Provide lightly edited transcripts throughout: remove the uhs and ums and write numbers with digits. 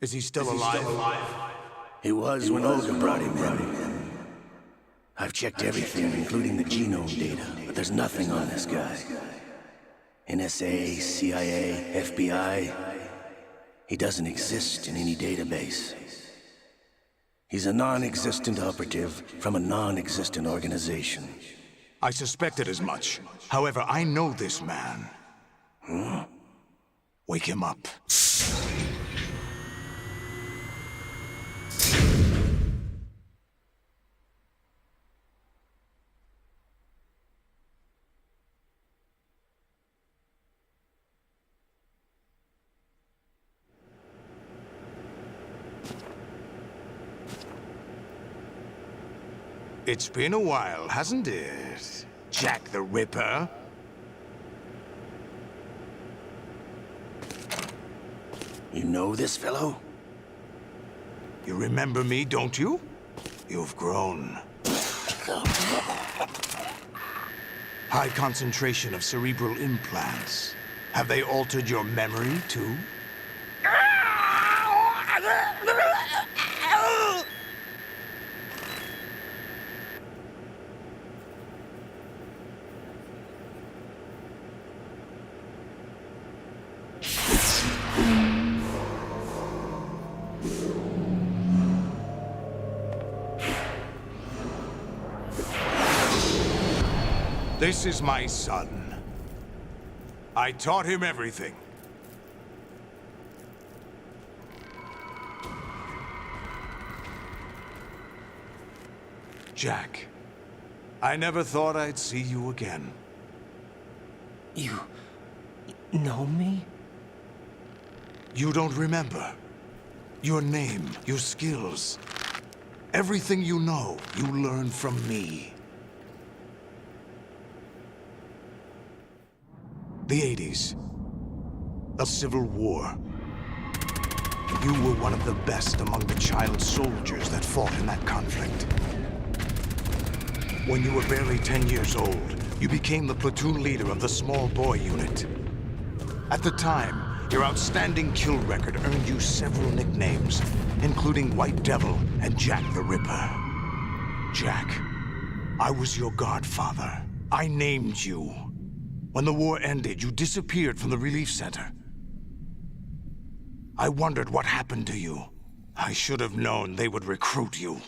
Is he still alive? He was when Olga brought him in. I've checked everything, including the genome data, but there's nothing on this guy. NSA, CIA, FBI. He doesn't exist in any database. He's a non-existent operative from a non-existent organization. I suspected as much. However, I know this man. Wake him up. It's been a while, hasn't it? Jack the Ripper? You know this fellow? You remember me, don't you? You've grown. High concentration of cerebral implants. Have they altered your memory, too? This is my son. I taught him everything. Jack, I never thought I'd see you again. You know me? You don't remember. Your name, your skills. Everything you know, you learned from me. The 80s. The Civil War. You were one of the best among the child soldiers that fought in that conflict. When you were barely 10 years old, you became the platoon leader of the Small Boy Unit. At the time, your outstanding kill record earned you several nicknames, including White Devil and Jack the Ripper. Jack, I was your godfather. I named you. When the war ended, you disappeared from the relief center. I wondered what happened to you. I should have known they would recruit you.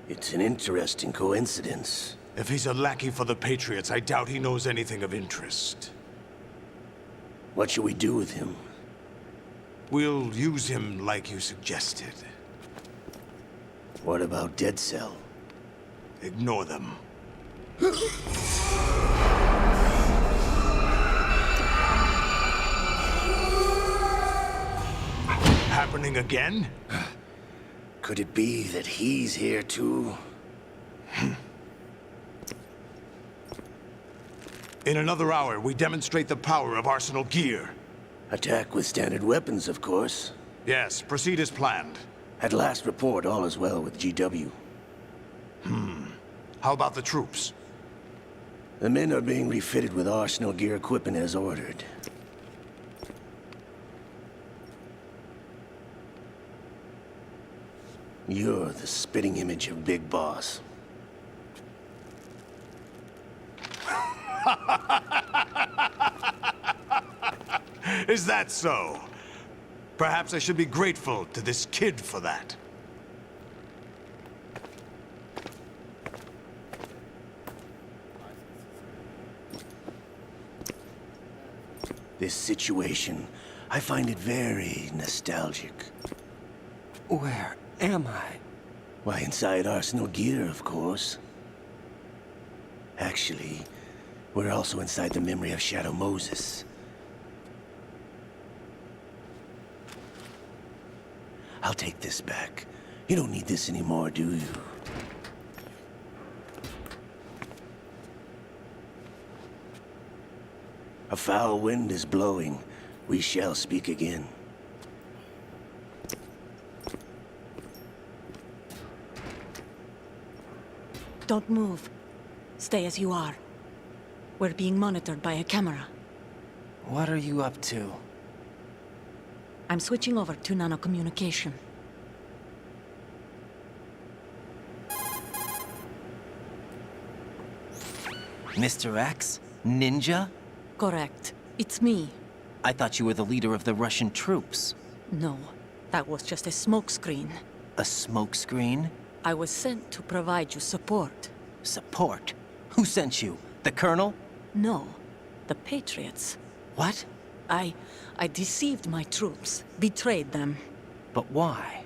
It's an interesting coincidence. If he's a lackey for the Patriots, I doubt he knows anything of interest. What should we do with him? We'll use him like you suggested. What about Dead Cell? Ignore them. Happening again? Could it be that he's here too? In another hour, we demonstrate the power of Arsenal gear. Attack with standard weapons, of course. Yes, proceed as planned. At last report, all is well with GW. How about the troops? The men are being refitted with Arsenal gear equipment as ordered. You're the spitting image of Big Boss. Is that so? Perhaps I should be grateful to this kid for that. This situation, I find it very nostalgic. Where am I? Why, inside Arsenal gear, of course. Actually, we're also inside the memory of Shadow Moses. I'll take this back. You don't need this anymore, do you? A foul wind is blowing. We shall speak again. Don't move. Stay as you are. We're being monitored by a camera. What are you up to? I'm switching over to nanocommunication. Mr. X? Ninja? Correct. It's me. I thought you were the leader of the Russian troops. No, that was just a smokescreen. A smokescreen? I was sent to provide you support. Support? Who sent you? The Colonel? No, the Patriots. What? I deceived my troops, betrayed them. But why?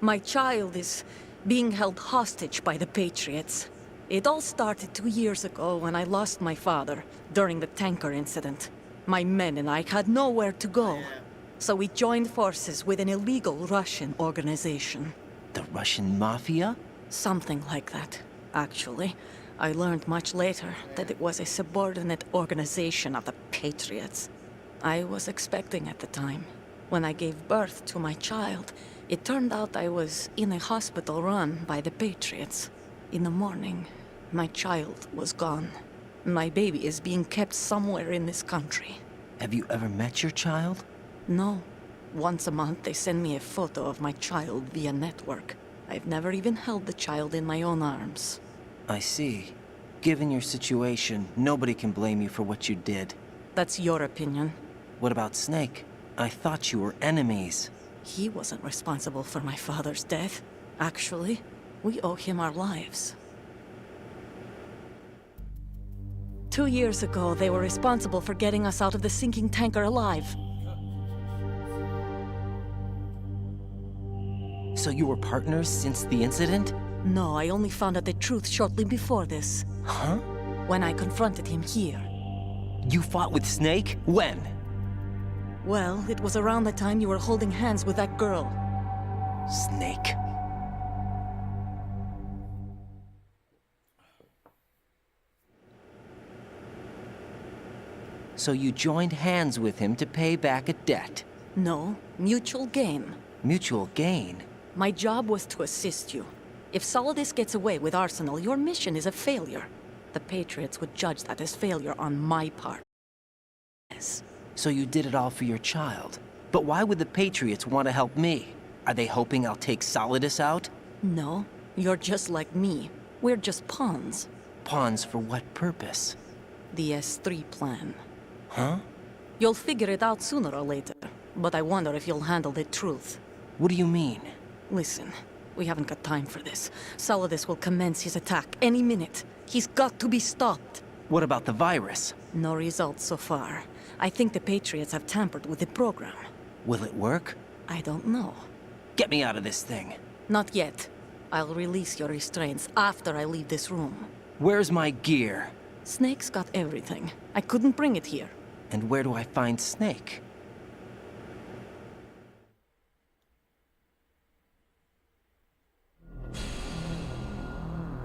My child is being held hostage by the Patriots. It all started 2 years ago when I lost my father during the tanker incident. My men and I had nowhere to go. So we joined forces with an illegal Russian organization. The Russian Mafia? Something like that, actually. I learned much later that it was a subordinate organization of the Patriots. I was expecting at the time. When I gave birth to my child, it turned out I was in a hospital run by the Patriots. In the morning, my child was gone. My baby is being kept somewhere in this country. Have you ever met your child? No. Once a month, they send me a photo of my child via network. I've never even held the child in my own arms. I see. Given your situation, nobody can blame you for what you did. That's your opinion. What about Snake? I thought you were enemies. He wasn't responsible for my father's death. Actually, we owe him our lives. 2 years ago, they were responsible for getting us out of the sinking tanker alive. So you were partners since the incident? No, I only found out the truth shortly before this. Huh? When I confronted him here. You fought with Snake? When? Well, it was around the time you were holding hands with that girl. Snake. So you joined hands with him to pay back a debt. No, mutual gain. Mutual gain? My job was to assist you. If Solidus gets away with Arsenal, your mission is a failure. The Patriots would judge that as failure on my part. Yes. So you did it all for your child. But why would the Patriots want to help me? Are they hoping I'll take Solidus out? No, you're just like me. We're just pawns. Pawns for what purpose? The S3 plan. Huh? You'll figure it out sooner or later, but I wonder if you'll handle the truth. What do you mean? Listen, we haven't got time for this. Solidus will commence his attack any minute. He's got to be stopped. What about the virus? No results so far. I think the Patriots have tampered with the program. Will it work? I don't know. Get me out of this thing. Not yet. I'll release your restraints after I leave this room. Where's my gear? Snake's got everything. I couldn't bring it here. And where do I find Snake?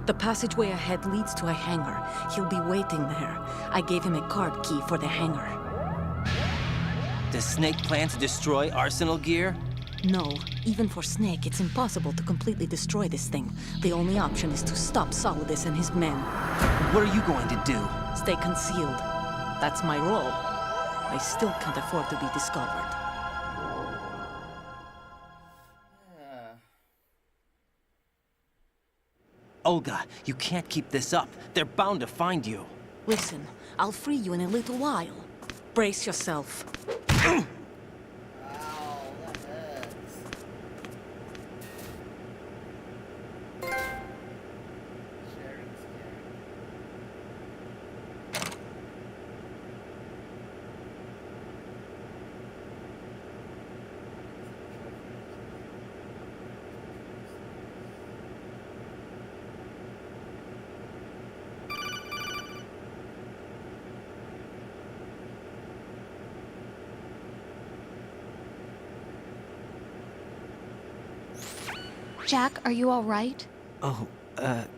The passageway ahead leads to a hangar. He'll be waiting there. I gave him a card key for the hangar. Does Snake plan to destroy Arsenal gear? No, even for Snake, it's impossible to completely destroy this thing. The only option is to stop Solidus and his men. What are you going to do? Stay concealed. That's my role. I still can't afford to be discovered. Olga, you can't keep this up. They're bound to find you. Listen, I'll free you in a little while. Brace yourself. Jack, are you all right? Oh,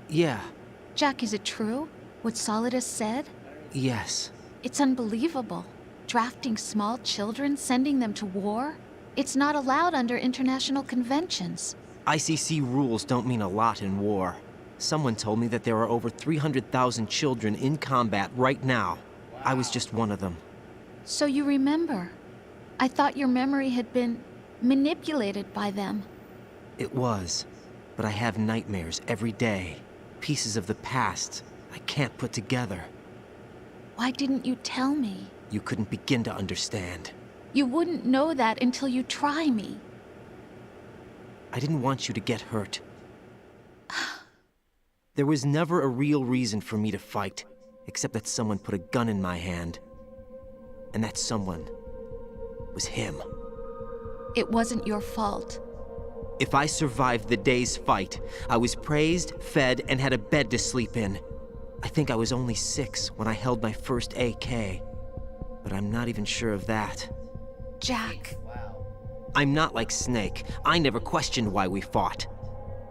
yeah. Jack, is it true? What Solidus said? Yes. It's unbelievable. Drafting small children, sending them to war? It's not allowed under international conventions. ICC rules don't mean a lot in war. Someone told me that there are over 300,000 children in combat right now. I was just one of them. So you remember. I thought your memory had been manipulated by them. It was, but I have nightmares every day. Pieces of the past I can't put together. Why didn't you tell me? You couldn't begin to understand. You wouldn't know that until you try me. I didn't want you to get hurt. There was never a real reason for me to fight, except that someone put a gun in my hand. And that someone was him. It wasn't your fault. If I survived the day's fight, I was praised, fed, and had a bed to sleep in. I think I was only 6 when I held my first AK. But I'm not even sure of that. Jack. I'm not like Snake. I never questioned why we fought.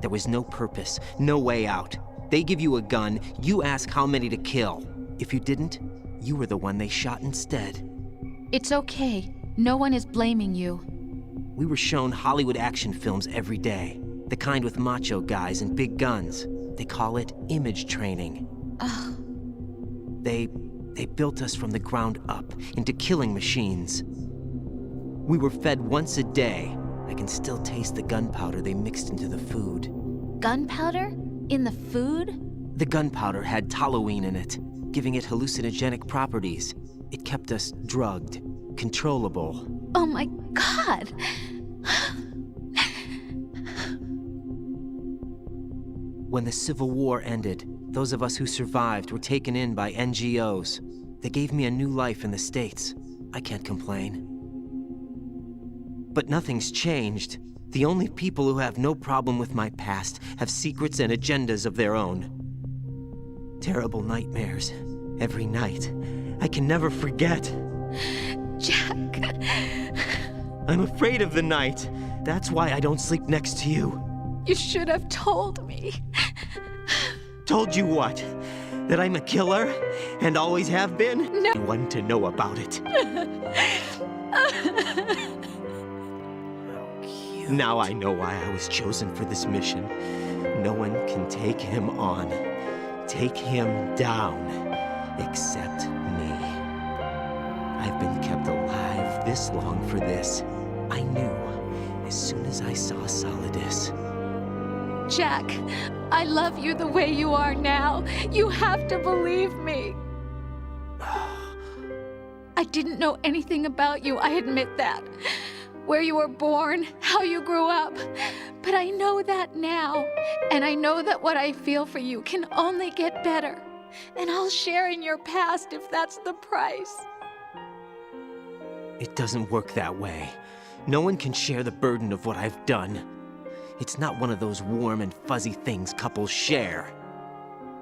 There was no purpose, no way out. They give you a gun, you ask how many to kill. If you didn't, you were the one they shot instead. It's okay. No one is blaming you. We were shown Hollywood action films every day. The kind with macho guys and big guns. They call it image training. They built us from the ground up into killing machines. We were fed once a day. I can still taste the gunpowder they mixed into the food. Gunpowder? In the food? The gunpowder had toluene in it, giving it hallucinogenic properties. It kept us drugged, controllable. Oh my God! When the Civil War ended, those of us who survived were taken in by NGOs. They gave me a new life in the States. I can't complain. But nothing's changed. The only people who have no problem with my past have secrets and agendas of their own. Terrible nightmares. Every night. I can never forget. Jack. I'm afraid of the night. That's why I don't sleep next to you. You should have told me. Told you what? That I'm a killer? And always have been? No. One to know about it. Now I know why I was chosen for this mission. No one can take him on. Take him down. Except me. I've been kept alive this long for this. I knew as soon as I saw Solidus. Jack, I love you the way you are now. You have to believe me. I didn't know anything about you, I admit that. Where you were born, how you grew up. But I know that now. And I know that what I feel for you can only get better. And I'll share in your past if that's the price. It doesn't work that way. No one can share the burden of what I've done. It's not one of those warm and fuzzy things couples share.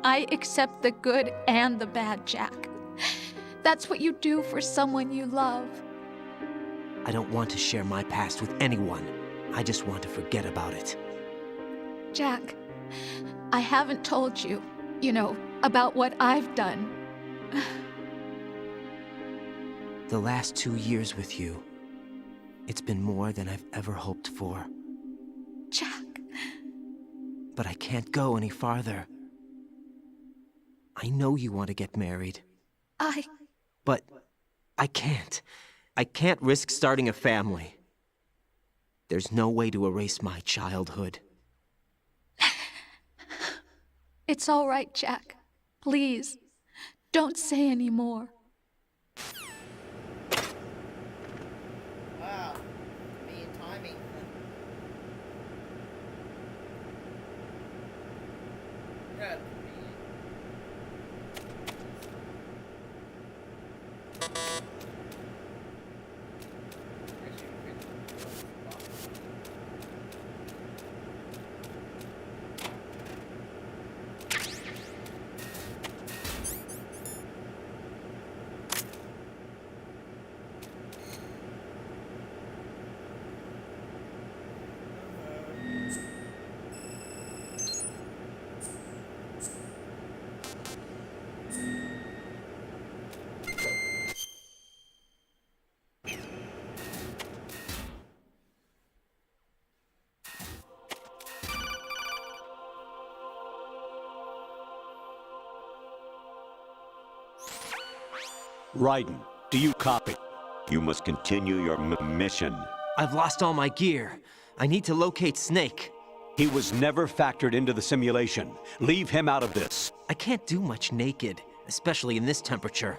I accept the good and the bad, Jack. That's what you do for someone you love. I don't want to share my past with anyone. I just want to forget about it. Jack, I haven't told you, about what I've done. The last 2 years with you, it's been more than I've ever hoped for. Jack. But I can't go any farther. I know you want to get married. But I can't. I can't risk starting a family. There's no way to erase my childhood. It's all right, Jack. Please, don't say any more. Wow. Me and timing. Yeah. Raiden, do you copy? You must continue your mission. I've lost all my gear. I need to locate Snake. He was never factored into the simulation. Leave him out of this. I can't do much naked, especially in this temperature.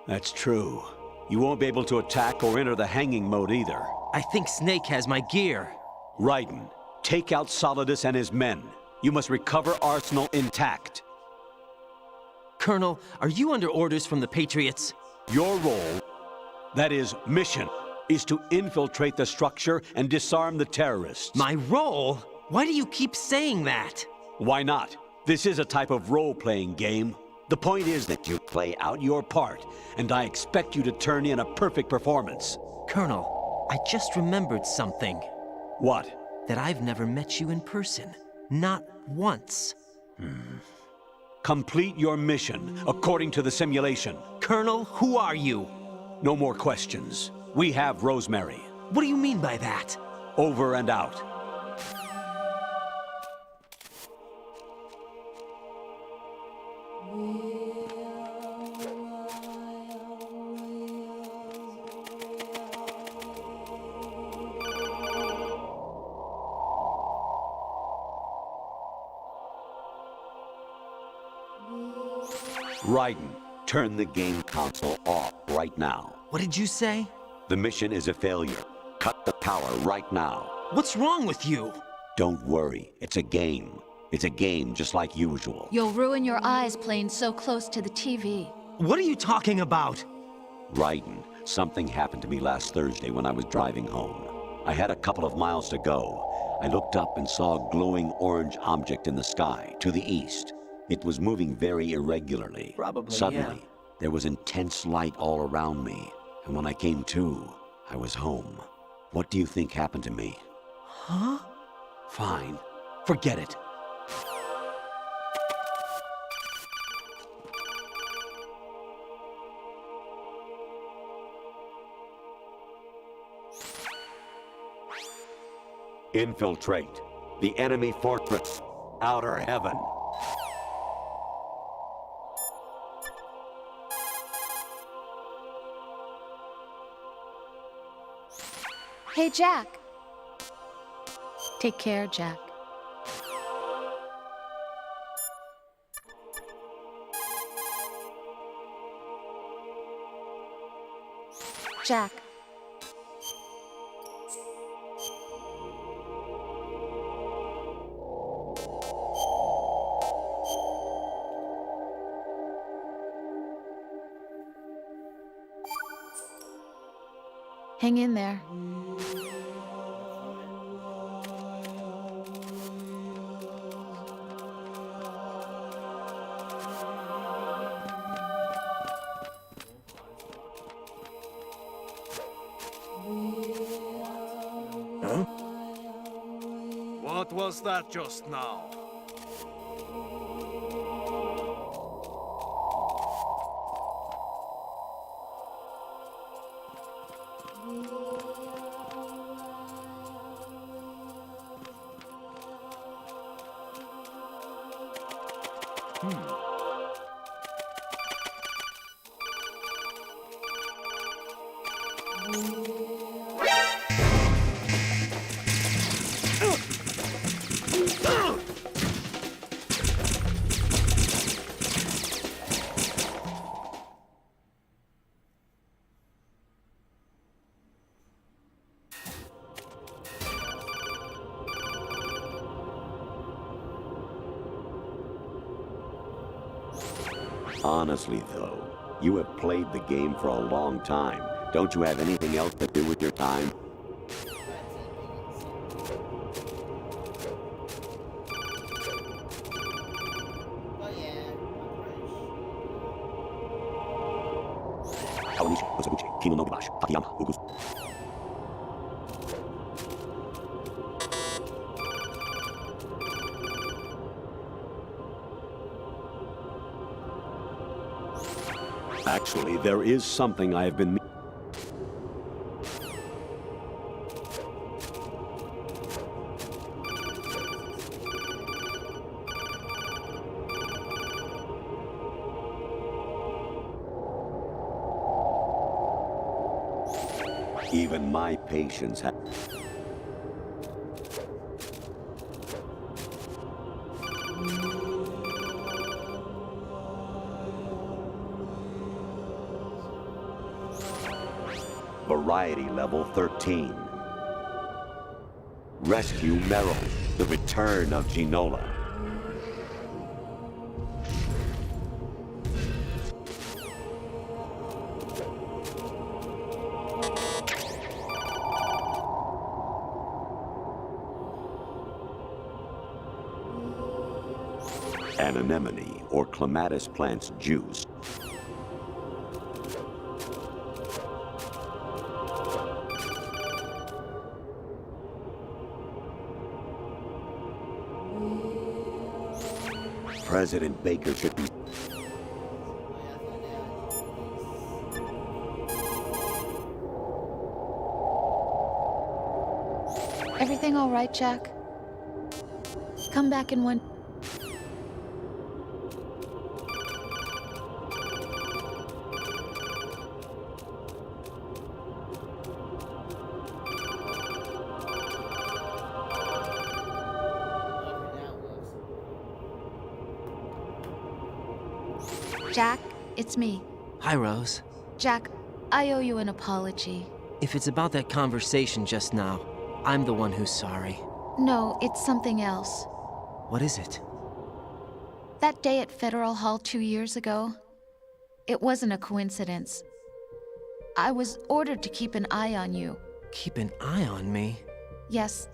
That's true. You won't be able to attack or enter the hanging mode either. I think Snake has my gear. Raiden, take out Solidus and his men. You must recover Arsenal intact. Colonel, are you under orders from the Patriots? Your role, that is, mission, is to infiltrate the structure and disarm the terrorists. My role? Why do you keep saying that? Why not? This is a type of role-playing game. The point is that you play out your part, and I expect you to turn in a perfect performance. Colonel, I just remembered something. What? That I've never met you in person. Not once. Complete your mission according to the simulation. Colonel, who are you? No more questions. We have Rosemary. What do you mean by that? Over and out. Raiden, turn the game console off right now. What did you say? The mission is a failure. Cut the power right now. What's wrong with you? Don't worry, it's a game. It's a game just like usual. You'll ruin your eyes playing so close to the TV. What are you talking about? Raiden, something happened to me last Thursday when I was driving home. I had a couple of miles to go. I looked up and saw a glowing orange object in the sky to the east. It was moving very irregularly. Probably, Suddenly, there was intense light all around me. And when I came to, I was home. What do you think happened to me? Huh? Fine. Forget it. Infiltrate the enemy fortress, Outer Heaven. Hey, Jack. Take care, Jack. Jack. Hang in there. What was that just now? Honestly, though, you have played the game for a long time. Don't you have anything else to do with your time? Oh yeah. Actually, there is something I have been... Even my patience had... Variety level 13. Rescue Meryl, the return of Ginola. An anemone or clematis plant's juice. President Baker should be... Everything all right, Jack? Come back in one... Jack, it's me. Hi, Rose. Jack, I owe you an apology. If it's about that conversation just now, I'm the one who's sorry. No, it's something else. What is it? That day at Federal Hall 2 years ago, it wasn't a coincidence. I was ordered to keep an eye on you. Keep an eye on me? Yes,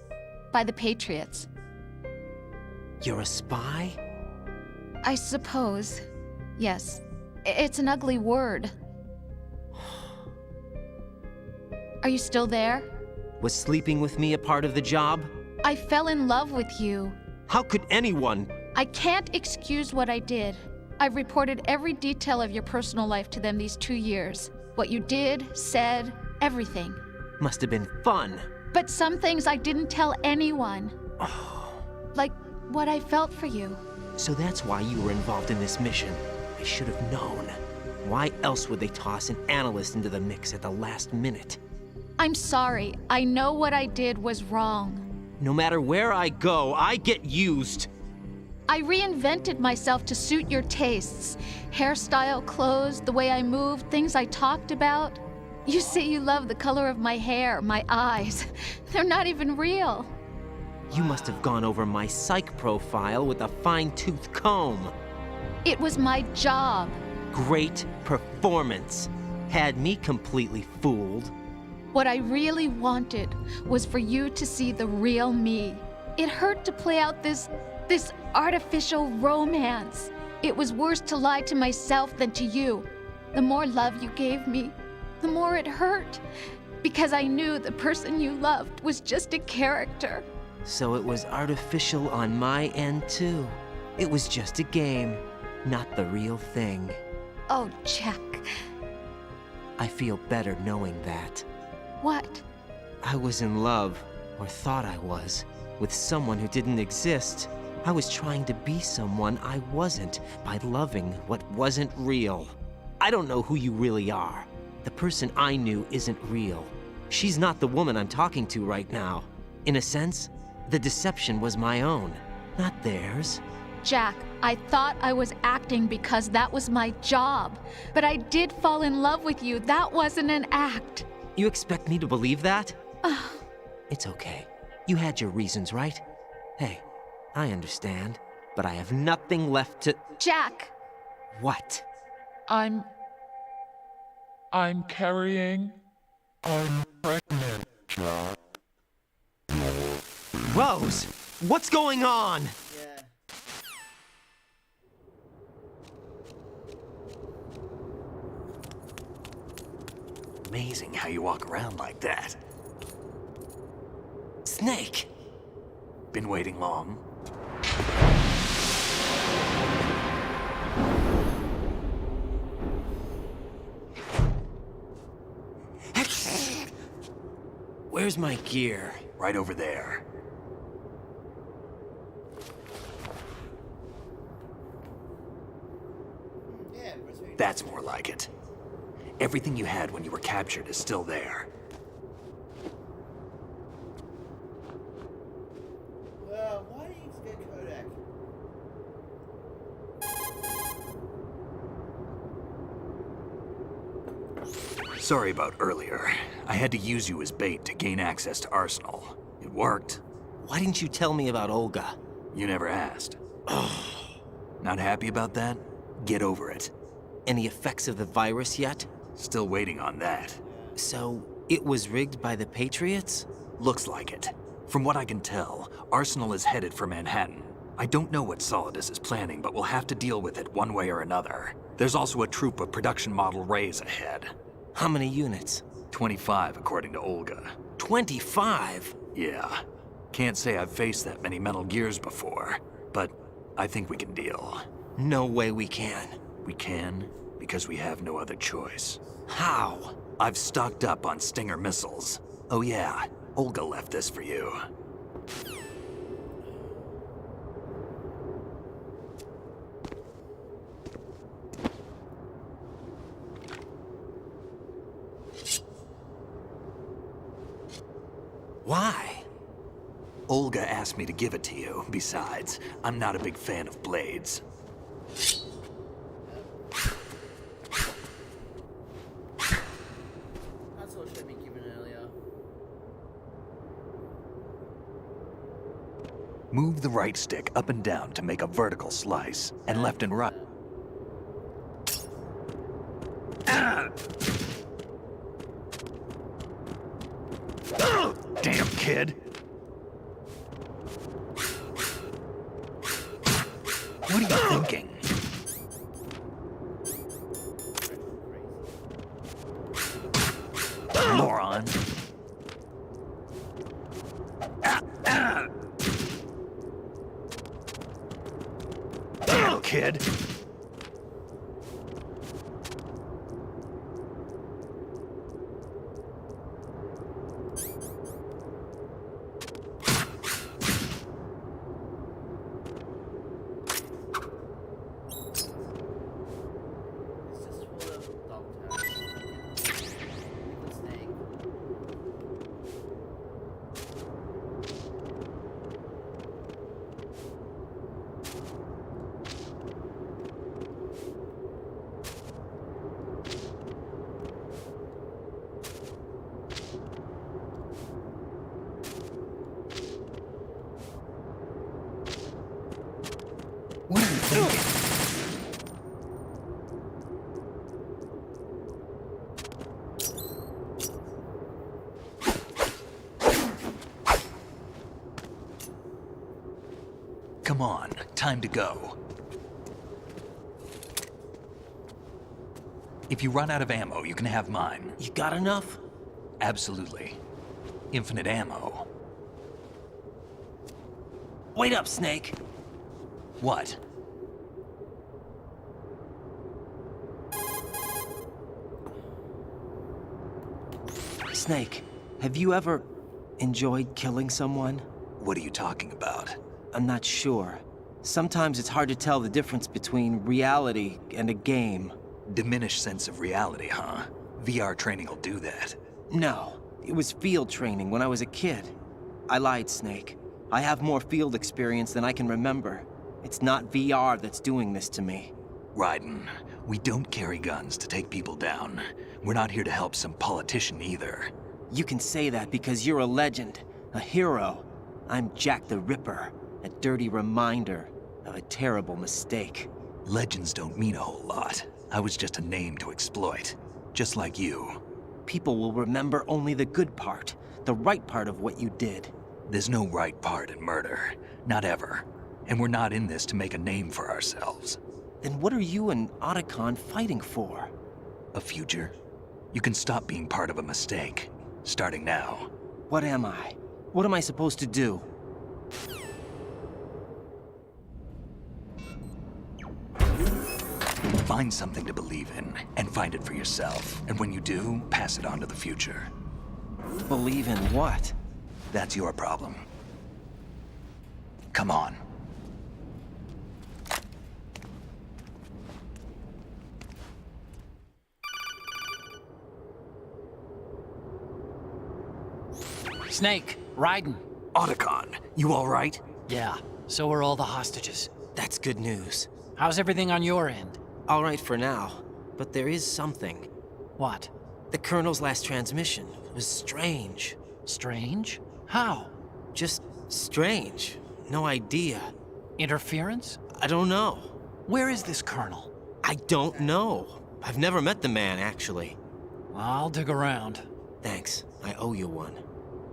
by the Patriots. You're a spy? I suppose. Yes. It's an ugly word. Are you still there? Was sleeping with me a part of the job? I fell in love with you. How could anyone? I can't excuse what I did. I've reported every detail of your personal life to them these 2 years. What you did, said, everything. Must have been fun. But some things I didn't tell anyone. Like what I felt for you. So that's why you were involved in this mission. I should have known. Why else would they toss an analyst into the mix at the last minute? I'm sorry. I know what I did was wrong. No matter where I go, I get used. I reinvented myself to suit your tastes. Hairstyle, clothes, the way I moved, things I talked about. You say you love the color of my hair, my eyes. They're not even real. You must have gone over my psych profile with a fine-tooth comb. It was my job. Great performance. Had me completely fooled. What I really wanted was for you to see the real me. It hurt to play out this artificial romance. It was worse to lie to myself than to you. The more love you gave me, the more it hurt. Because I knew the person you loved was just a character. So it was artificial on my end, too. It was just a game, not the real thing. Oh, Jack. I feel better knowing that. What? I was in love, or thought I was, with someone who didn't exist. I was trying to be someone I wasn't by loving what wasn't real. I don't know who you really are. The person I knew isn't real. She's not the woman I'm talking to right now. In a sense, the deception was my own, not theirs. Jack, I thought I was acting because that was my job. But I did fall in love with you. That wasn't an act. You expect me to believe that? It's okay. You had your reasons, right? Hey, I understand, but I have nothing left to... Jack! What? I'm carrying... I'm pregnant, Jack. Rose! What's going on? Yeah. Amazing how you walk around like that. Snake! Been waiting long? Where's my gear? Right over there. Yeah, Bruce Wayne. That's more like it. Everything you had when you were captured is still there. Sorry about earlier. I had to use you as bait to gain access to Arsenal. It worked. Why didn't you tell me about Olga? You never asked. Not happy about that? Get over it. Any effects of the virus yet? Still waiting on that. So, it was rigged by the Patriots? Looks like it. From what I can tell, Arsenal is headed for Manhattan. I don't know what Solidus is planning, but we'll have to deal with it one way or another. There's also a troop of production model Rays ahead. How many units? 25, according to Olga. 25? Yeah. Can't say I've faced that many Metal Gears before, but I think we can deal. No way we can. We can, because we have no other choice. How? I've stocked up on Stinger missiles. Oh yeah, Olga left this for you. Why? Olga asked me to give it to you. Besides, I'm not a big fan of blades. That's what should have been given earlier. Move the right stick up and down to make a vertical slice, and left and right. Damn, kid. What are you thinking? Moron. Damn, kid. It's just full of doctors. Little snake. What are you thinking? Come on, time to go. If you run out of ammo, you can have mine. You got enough? Absolutely. Infinite ammo. Wait up, Snake. What? Snake, have you ever enjoyed killing someone? What are you talking about? I'm not sure. Sometimes it's hard to tell the difference between reality and a game. Diminished sense of reality, huh? VR training will do that. No, it was field training when I was a kid. I lied, Snake. I have more field experience than I can remember. It's not VR that's doing this to me. Raiden, we don't carry guns to take people down. We're not here to help some politician either. You can say that because you're a legend, a hero. I'm Jack the Ripper, a dirty reminder of a terrible mistake. Legends don't mean a whole lot. I was just a name to exploit, just like you. People will remember only the good part, the right part of what you did. There's no right part in murder, not ever. And we're not in this to make a name for ourselves. Then what are you and Otacon fighting for? A future? You can stop being part of a mistake, starting now. What am I? What am I supposed to do? Find something to believe in, and find it for yourself. And when you do, pass it on to the future. Believe in what? That's your problem. Come on. Snake, Raiden. Otacon, you all right? Yeah, so are all the hostages. That's good news. How's everything on your end? All right for now, but there is something. What? The Colonel's last transmission was strange. Strange? How? Just strange. No idea. Interference? I don't know. Where is this Colonel? I don't know. I've never met the man, actually. I'll dig around. Thanks. I owe you one.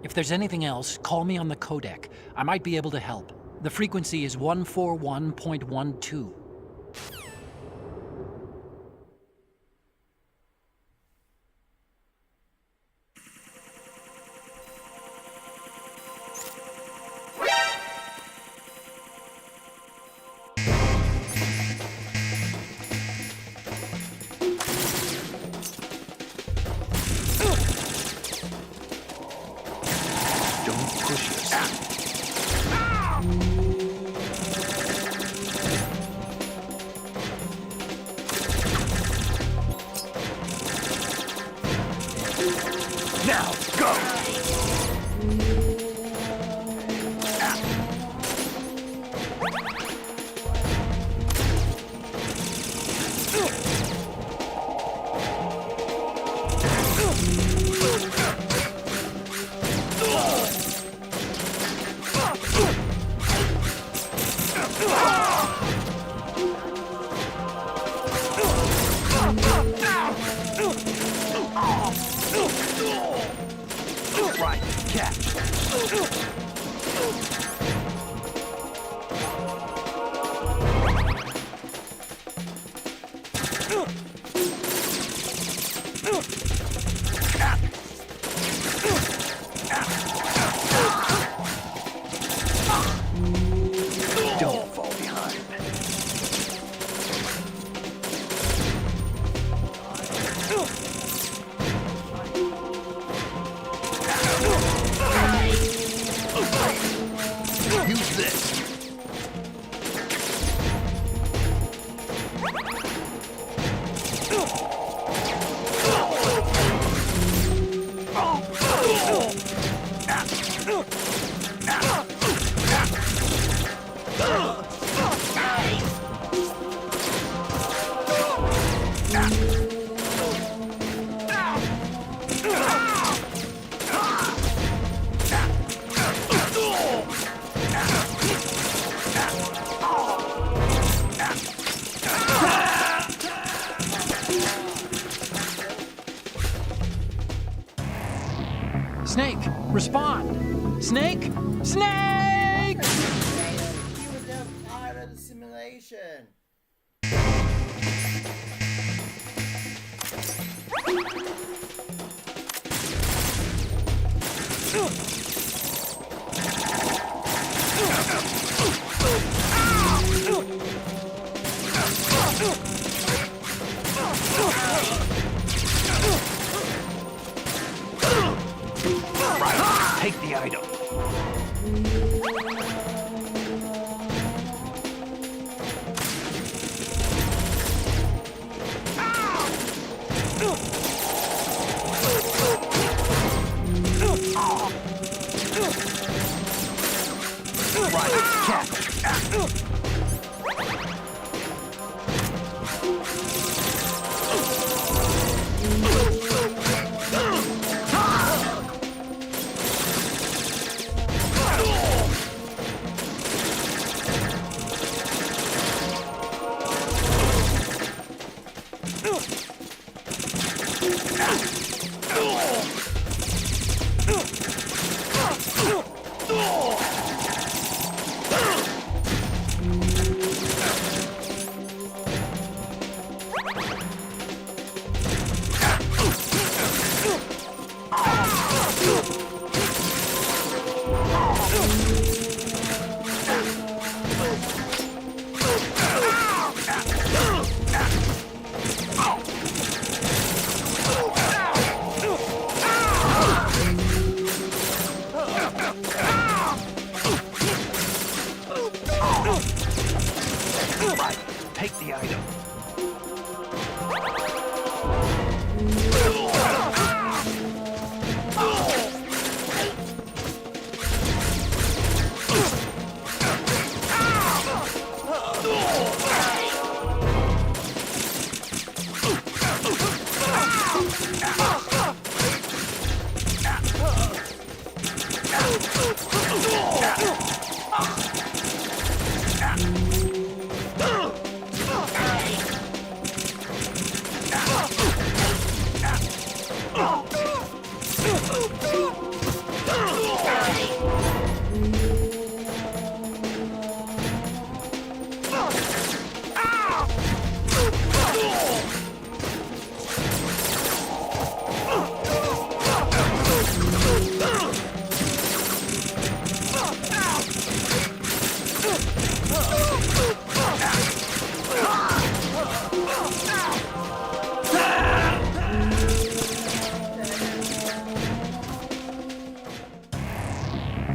If there's anything else, call me on the codec. I might be able to help. The frequency is 141.12. Now, go! Right, catch. Don't fall behind. Use this. Snake, respond! Snake? Snake! He was never part of the simulation. Take the item. Right, catch. Right, take the item.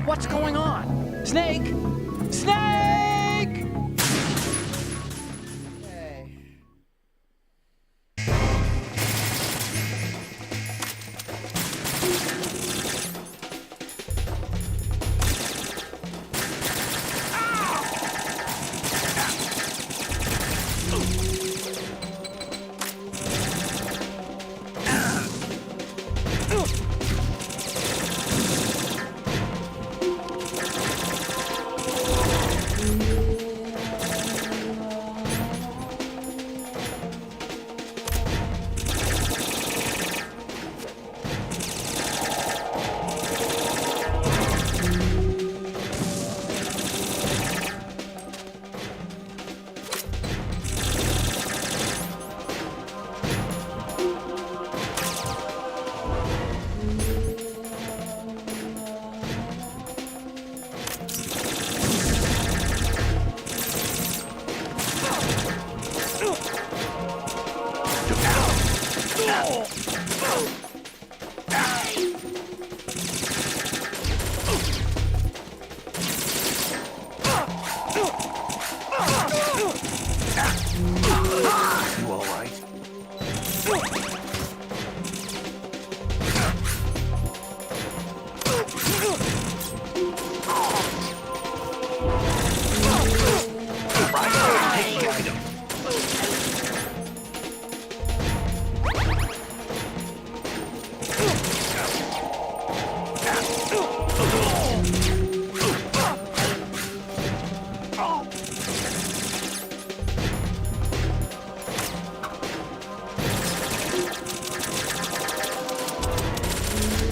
What's going on? Snake! Snake! Okay. You all right?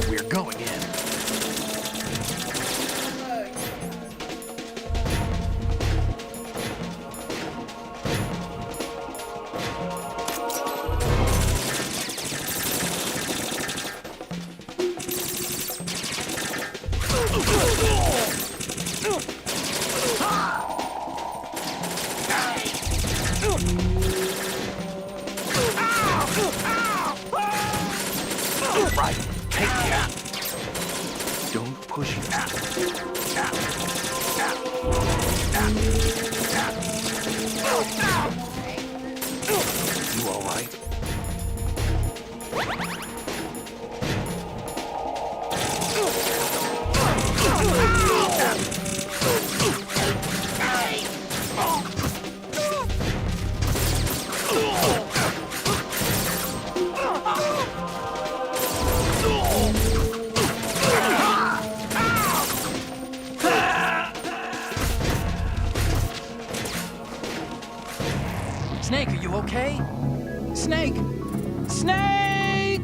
We're going in. Right. Take it. Don't push it. You all right? Snake, are you okay? Snake! Snake!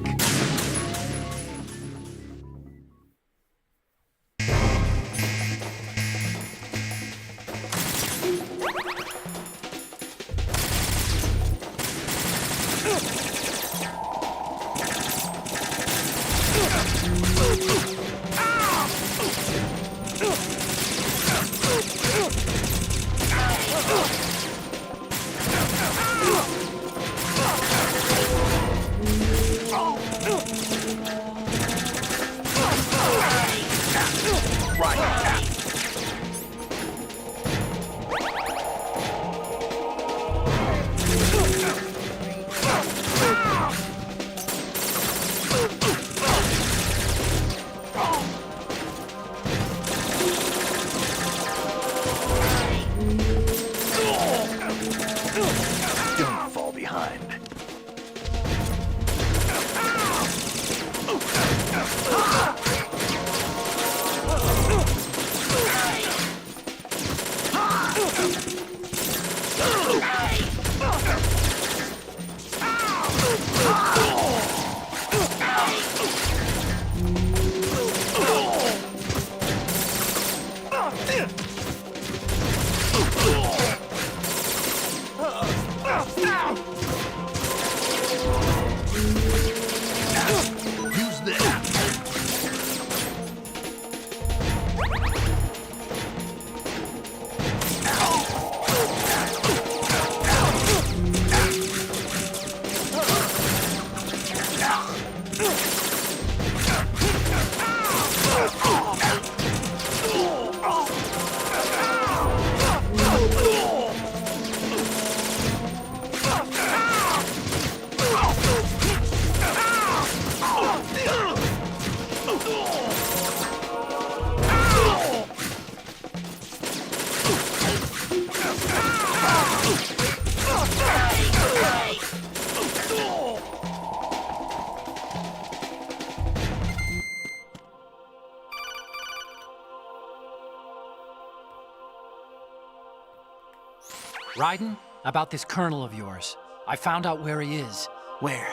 Raiden, about this colonel of yours. I found out where he is. Where?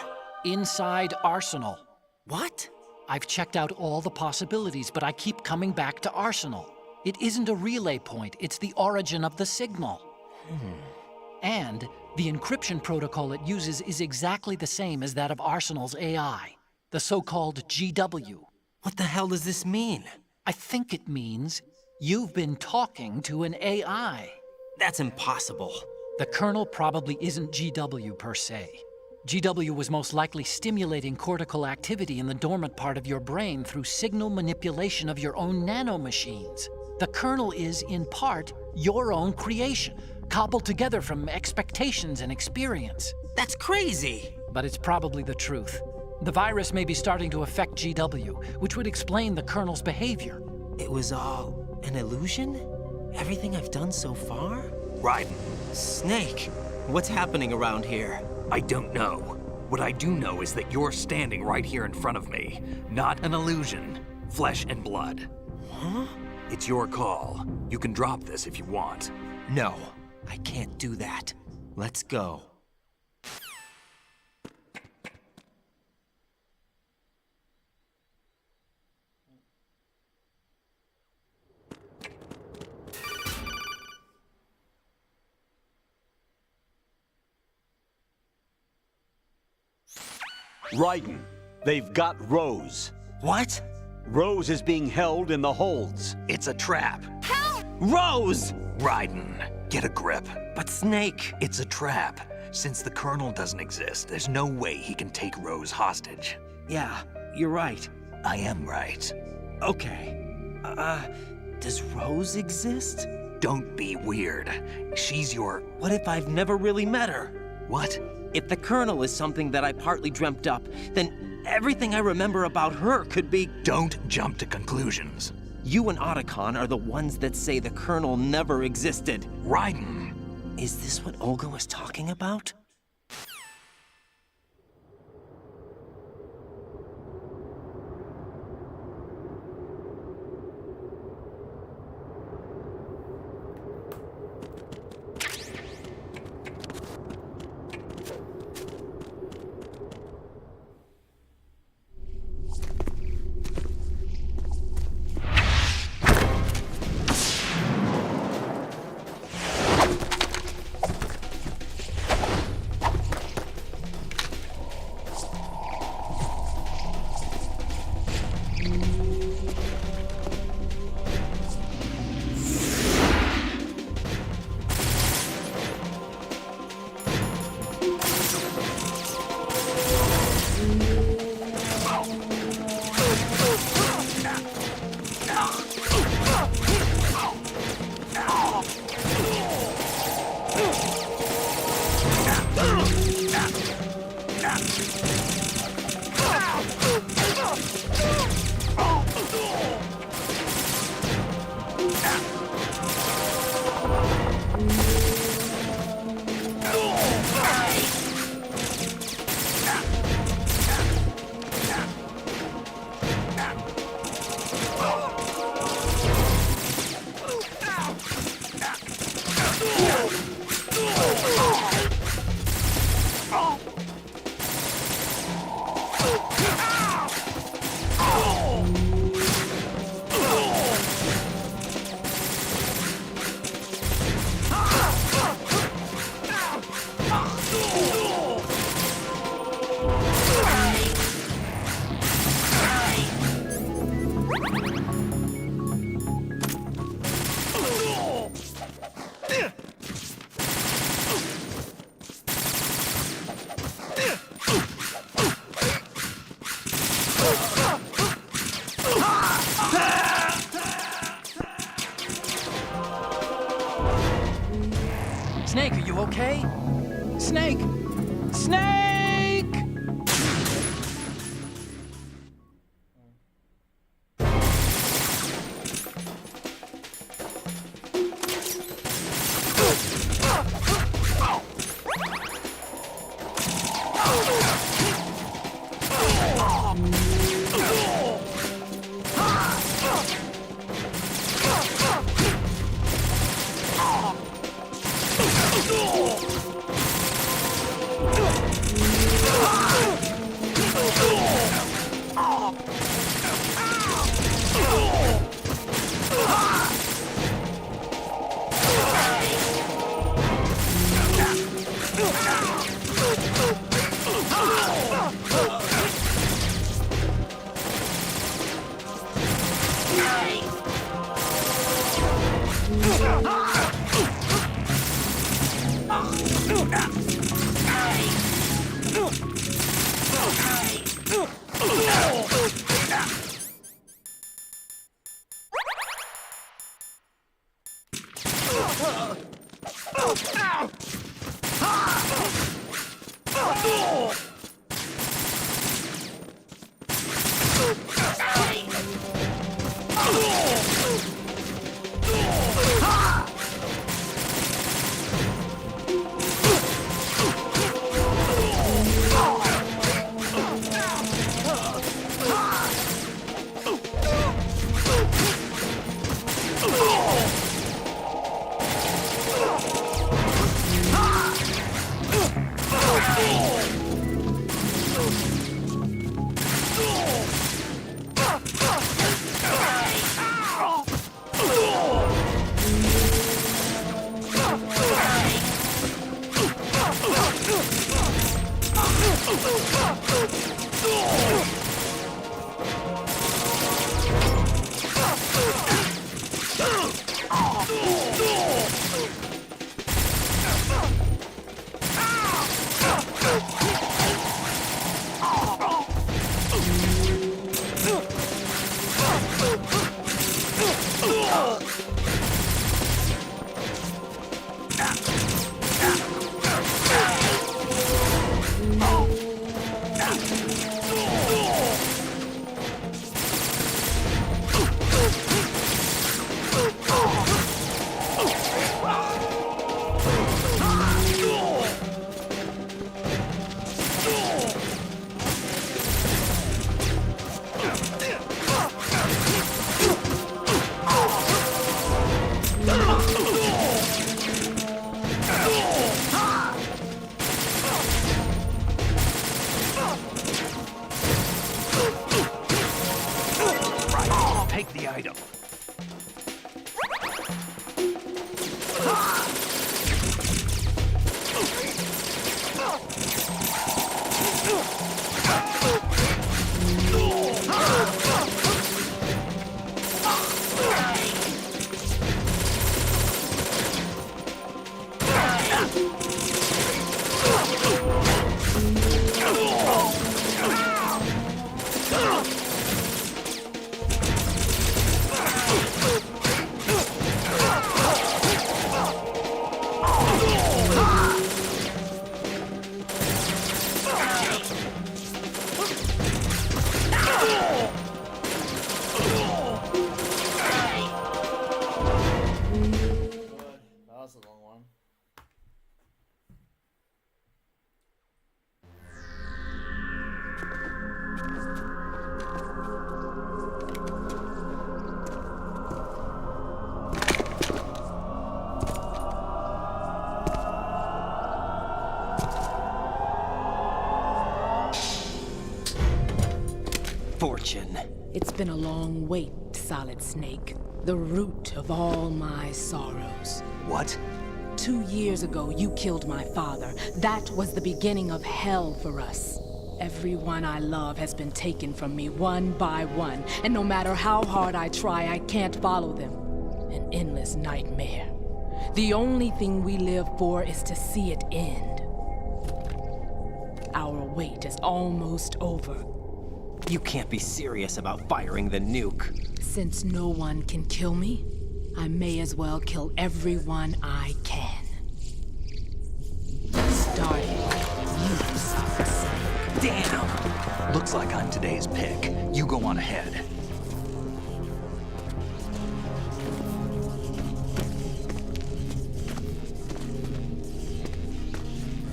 Inside Arsenal. What? I've checked out all the possibilities, but I keep coming back to Arsenal. It isn't a relay point, it's the origin of the signal. And the encryption protocol it uses is exactly the same as that of Arsenal's AI, the so-called GW. What the hell does this mean? I think it means you've been talking to an AI. That's impossible. The kernel probably isn't GW per se. GW was most likely stimulating cortical activity in the dormant part of your brain through signal manipulation of your own nanomachines. The kernel is, in part, your own creation, cobbled together from expectations and experience. That's crazy! But it's probably the truth. The virus may be starting to affect GW, which would explain the kernel's behavior. It was all an illusion? Everything I've done so far? Raiden, Snake, what's happening around here? I don't know. What I do know is that you're standing right here in front of me. Not an illusion. Flesh and blood. Huh? It's your call. You can drop this if you want. No, I can't do that. Let's go. Raiden, they've got Rose. What? Rose is being held in the holds. It's a trap. Rose! Raiden, get a grip. But Snake... It's a trap. Since the Colonel doesn't exist, there's no way he can take Rose hostage. Yeah, you're right. I am right. Okay. Does Rose exist? Don't be weird. She's your... What if I've never really met her? What? If the Colonel is something that I partly dreamt up, then everything I remember about her could be... Don't jump to conclusions. You and Otacon are the ones that say the Colonel never existed. Raiden! Is this what Olga was talking about? Snake, are you okay? Snake! Snake! Take the item. That was a long one. Fortune. It's been a long wait, Solid Snake. The root of all my sorrows. What? 2 years ago, you killed my father. That was the beginning of hell for us. Everyone I love has been taken from me one by one, and no matter how hard I try, I can't follow them. An endless nightmare. The only thing we live for is to see it end. Our wait is almost over. You can't be serious about firing the nuke. Since no one can kill me, I may as well kill everyone I can. Starting with you, Solid Snake. Damn! Looks like I'm today's pick. You go on ahead.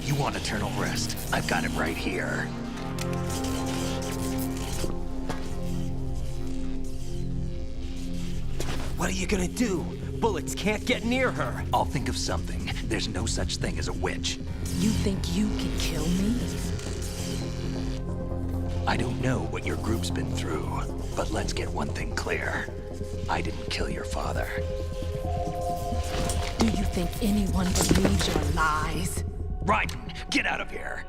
You want eternal rest? I've got it right here. What are you gonna do? Bullets can't get near her. I'll think of something. There's no such thing as a witch. You think you can kill me? I don't know what your group's been through, but let's get one thing clear. I didn't kill your father. Do you think anyone believes your lies? Raiden, get out of here!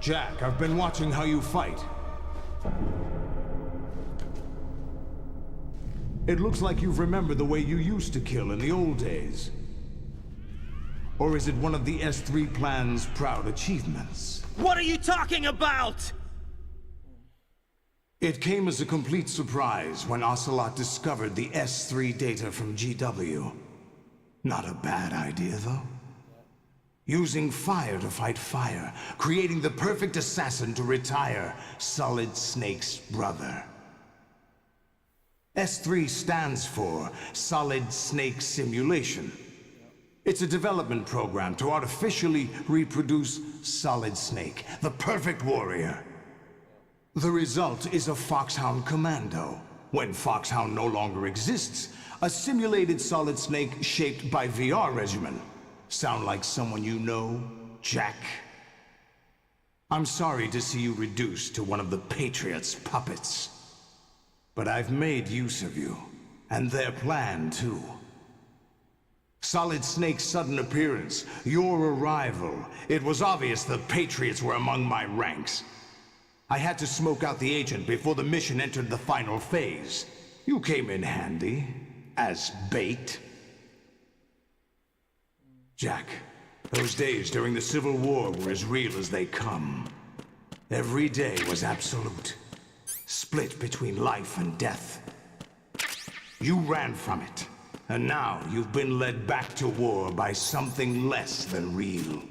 Jack, I've been watching how you fight. It looks like you've remembered the way you used to kill in the old days. Or is it one of the S3 plan's proud achievements? What are you talking about? It came as a complete surprise when Ocelot discovered the S3 data from GW. Not a bad idea, though. Using fire to fight fire, creating the perfect assassin to retire Solid Snake's brother. S3 stands for Solid Snake Simulation. It's a development program to artificially reproduce Solid Snake, the perfect warrior. The result is a Foxhound Commando. When Foxhound no longer exists, a simulated Solid Snake shaped by VR regimen. Sound like someone you know, Jack? I'm sorry to see you reduced to one of the Patriots' puppets. But I've made use of you, and their plan too. Solid Snake's sudden appearance, your arrival, it was obvious the Patriots were among my ranks. I had to smoke out the agent before the mission entered the final phase. You came in handy, as bait. Jack, those days during the Civil War were as real as they come. Every day was absolute, split between life and death. You ran from it, and now you've been led back to war by something less than real.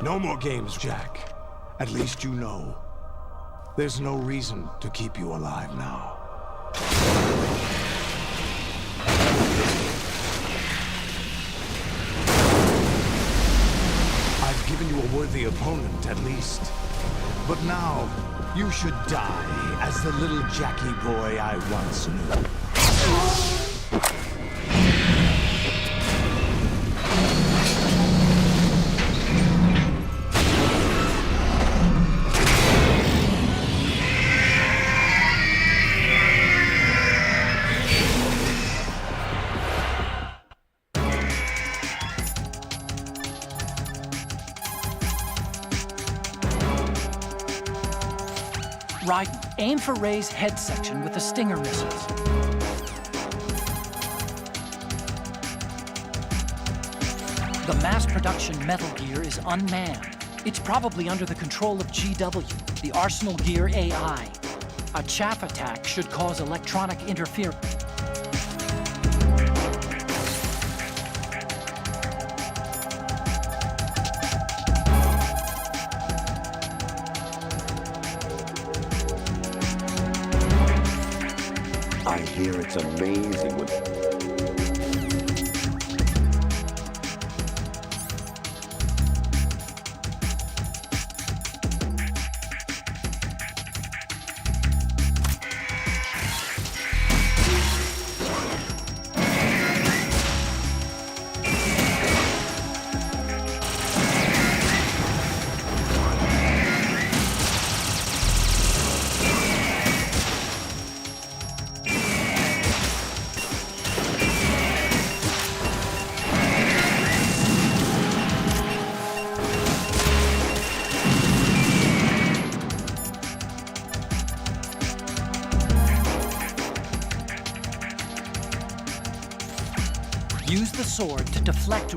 No more games, Jack. At least you know. There's no reason to keep you alive now. I've given you a worthy opponent, at least. But now, you should die as the little Jackie boy I once knew. Raiden, aim for Ray's head section with the Stinger missiles. The mass production Metal Gear is unmanned. It's probably under the control of GW, the Arsenal Gear AI. A chaff attack should cause electronic interference. I hear it's amazing what... Use the sword to deflect.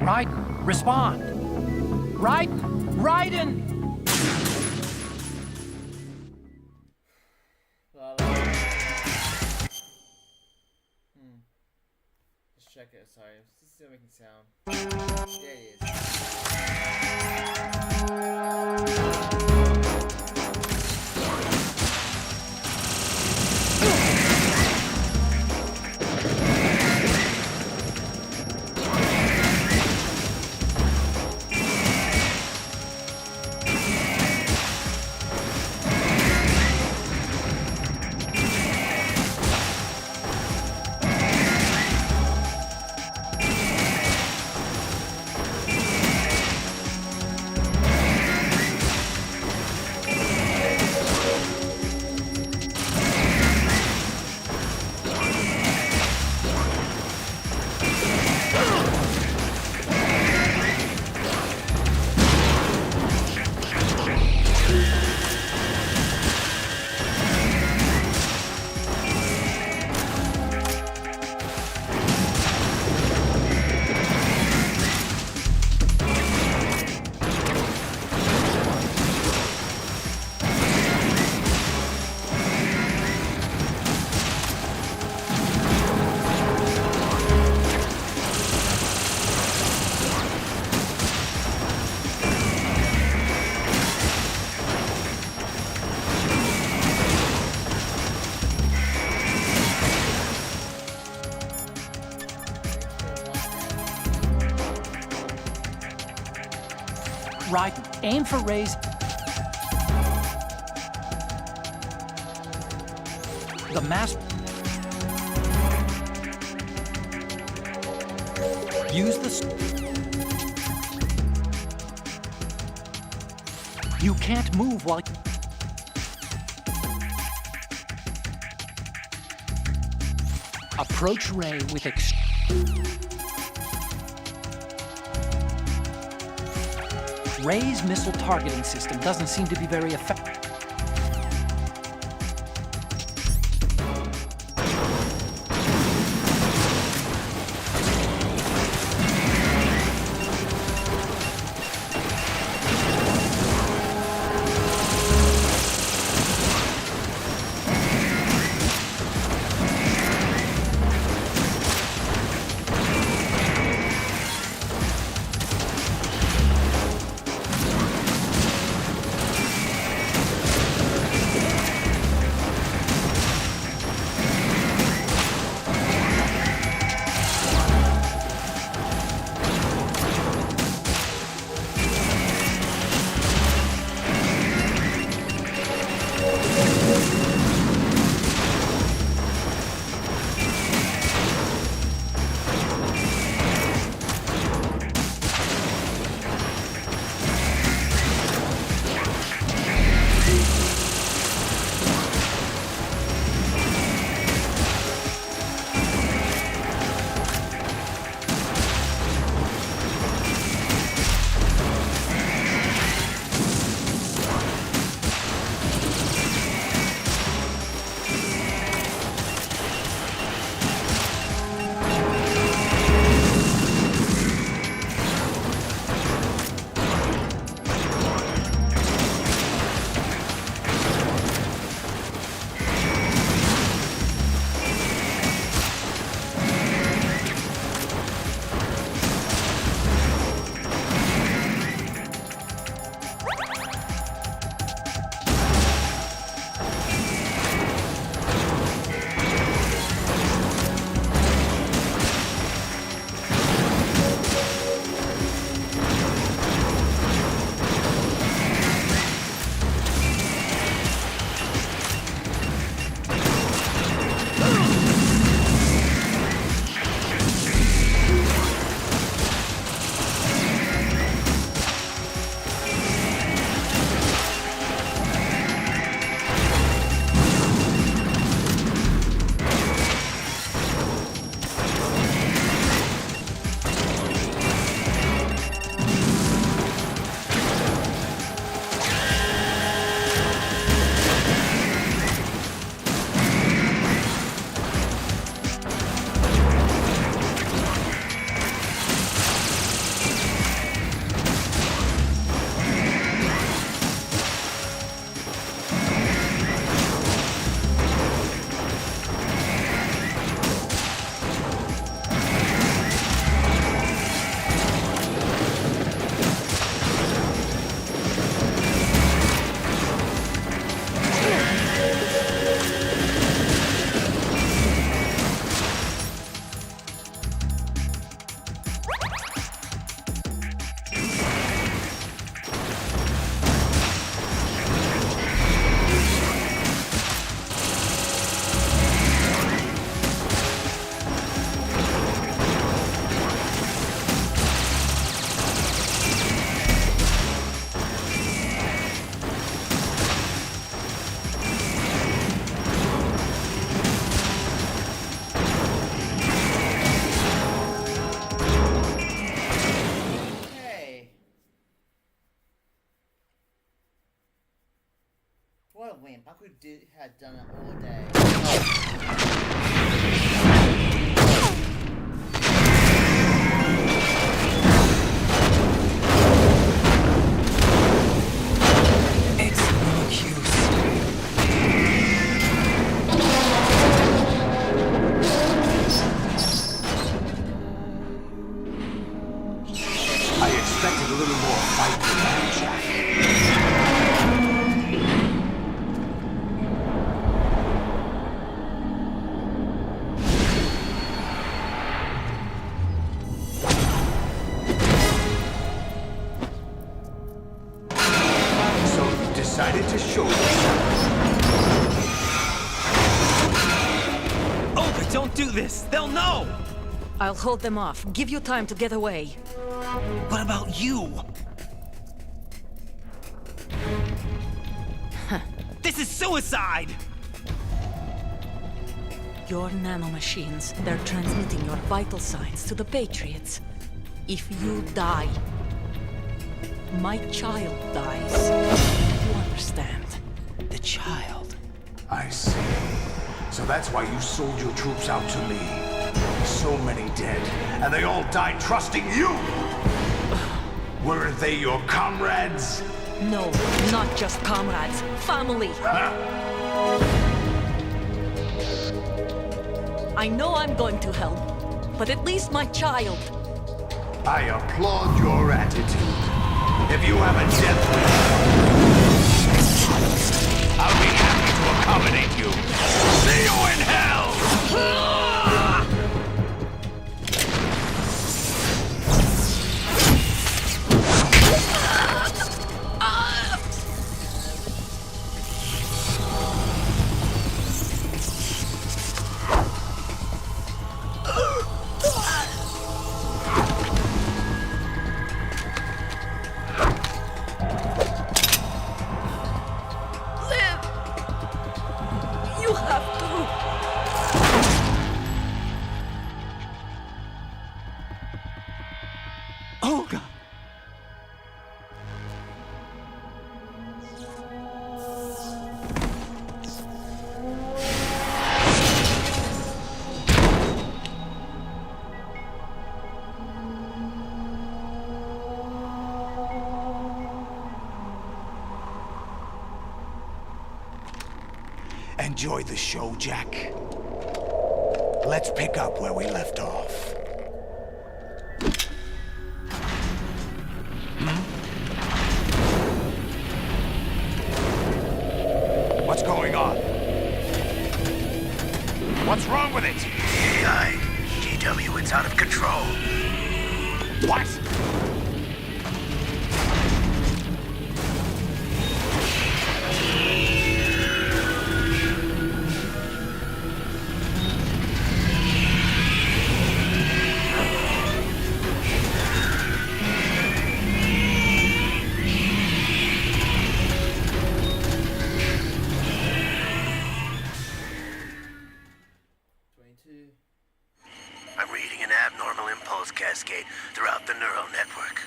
Raiden, respond! Raiden! Let's check it. Sorry, this is still making sound. There it Raiden, aim for Ray's... The master... Use the... You can't move while... Approach Ray with Ray's missile targeting system doesn't seem to be very effective. had done it all day. It's no use. I expected a little more fight than that, Jack. So you decided to show yourself. Olga, don't do this! They'll know! I'll hold them off. Give you time to get away. What about you? This is suicide! Your nanomachines, they're transmitting your vital signs to the Patriots. If you die, my child dies. You understand? The child. I see. So that's why you sold your troops out to me. So many dead, and they all died trusting you! Weren't they your comrades? No, not just comrades. Family. I know I'm going to hell, but at least my child. I applaud your attitude. If you have a death wish, I'll be happy to accommodate you. See you in hell! You have to. Olga! Enjoy the show, Jack. Let's pick up where we left off. What's going on? What's wrong with it? AI, GW, it's out of control. What? I'm reading an abnormal impulse cascade throughout the neural network.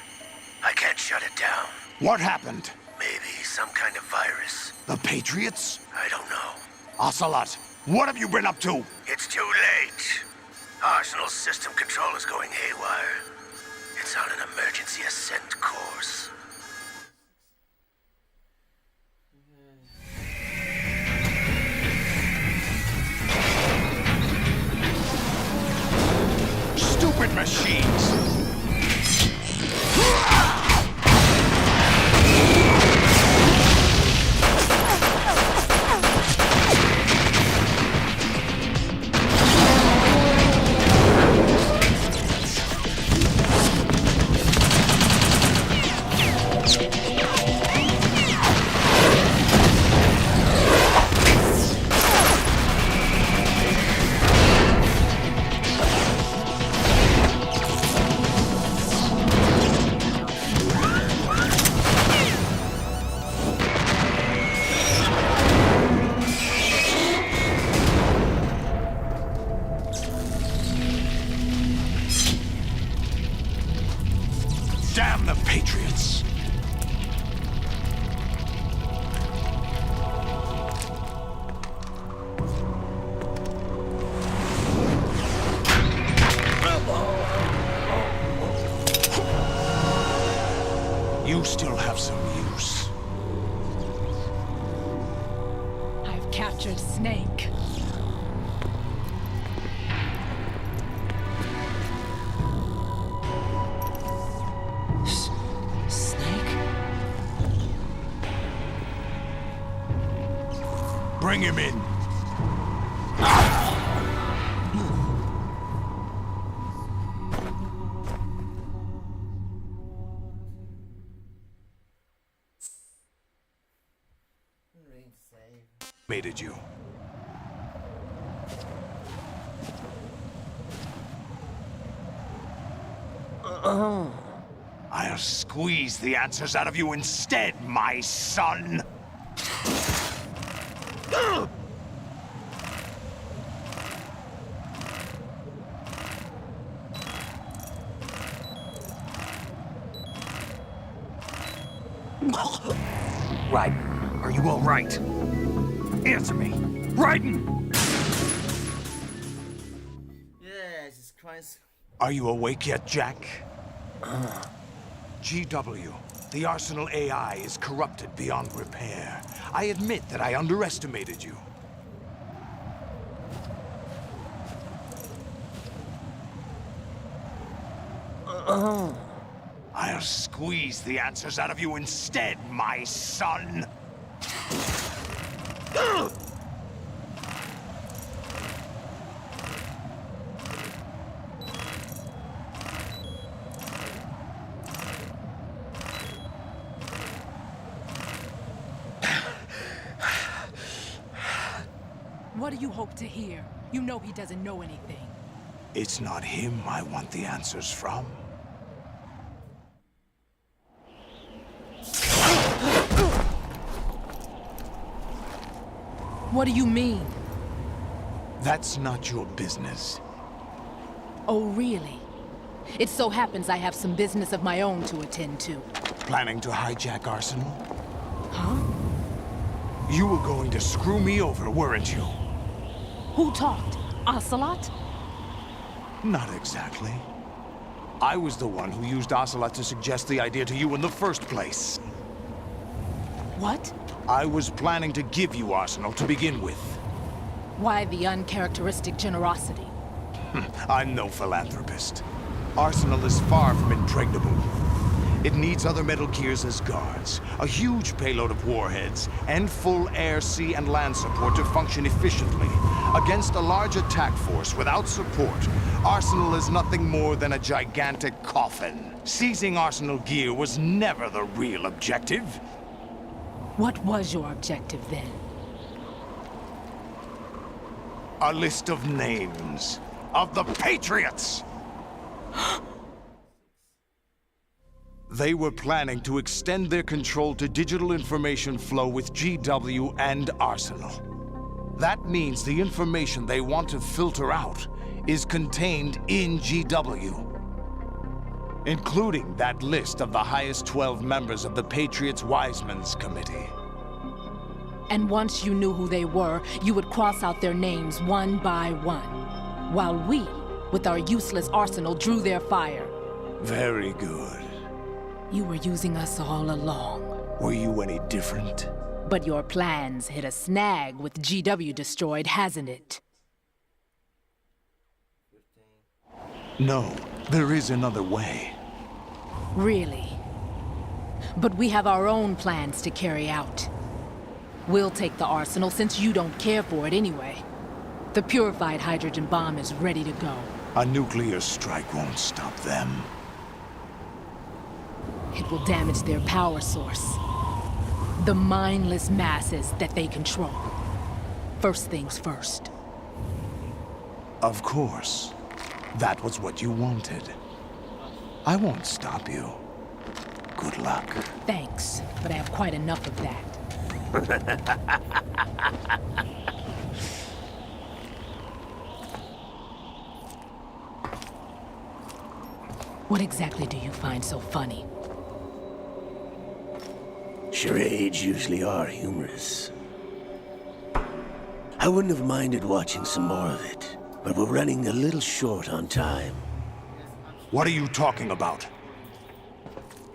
I can't shut it down. What happened? Maybe some kind of virus. The Patriots? I don't know. Ocelot, what have you been up to? It's too late. Arsenal's system control is going haywire. It's on an emergency ascent course. Stupid machines! Damn the Patriots! Bring him in. Mated you. I'll squeeze the answers out of you instead, my son! Raiden, are you all right? Answer me! Raiden! Yeah, Jesus Christ. Are you awake yet, Jack? GW, the Arsenal AI is corrupted beyond repair. I admit that I underestimated you. I'll squeeze the answers out of you instead, my son! What do you hope to hear? You know he doesn't know anything. It's not him I want the answers from. What do you mean? That's not your business. Oh, really? It so happens I have some business of my own to attend to. Planning to hijack Arsenal? Huh? You were going to screw me over, weren't you? Who talked? Ocelot? Not exactly. I was the one who used Ocelot to suggest the idea to you in the first place. What? I was planning to give you Arsenal to begin with. Why the uncharacteristic generosity? I'm no philanthropist. Arsenal is far from impregnable. It needs other Metal Gears as guards, a huge payload of warheads, and full air, sea, and land support to function efficiently. Against a large attack force without support, Arsenal is nothing more than a gigantic coffin. Seizing Arsenal gear was never the real objective. What was your objective then? A list of names of the Patriots! They were planning to extend their control to digital information flow with GW and Arsenal. That means the information they want to filter out is contained in GW, including that list of the highest 12 members of the Patriots Wiseman's Committee. And once you knew who they were, you would cross out their names one by one, while we, with our useless arsenal, drew their fire. Very good. You were using us all along. Were you any different? But your plans hit a snag with GW destroyed, hasn't it? No, there is another way. Really? But we have our own plans to carry out. We'll take the arsenal since you don't care for it anyway. The purified hydrogen bomb is ready to go. A nuclear strike won't stop them. It will damage their power source. The mindless masses that they control. First things first. Of course. That was what you wanted. I won't stop you. Good luck. Thanks, but I have quite enough of that. What exactly do you find so funny? Charades usually are humorous. I wouldn't have minded watching some more of it, but we're running a little short on time. What are you talking about?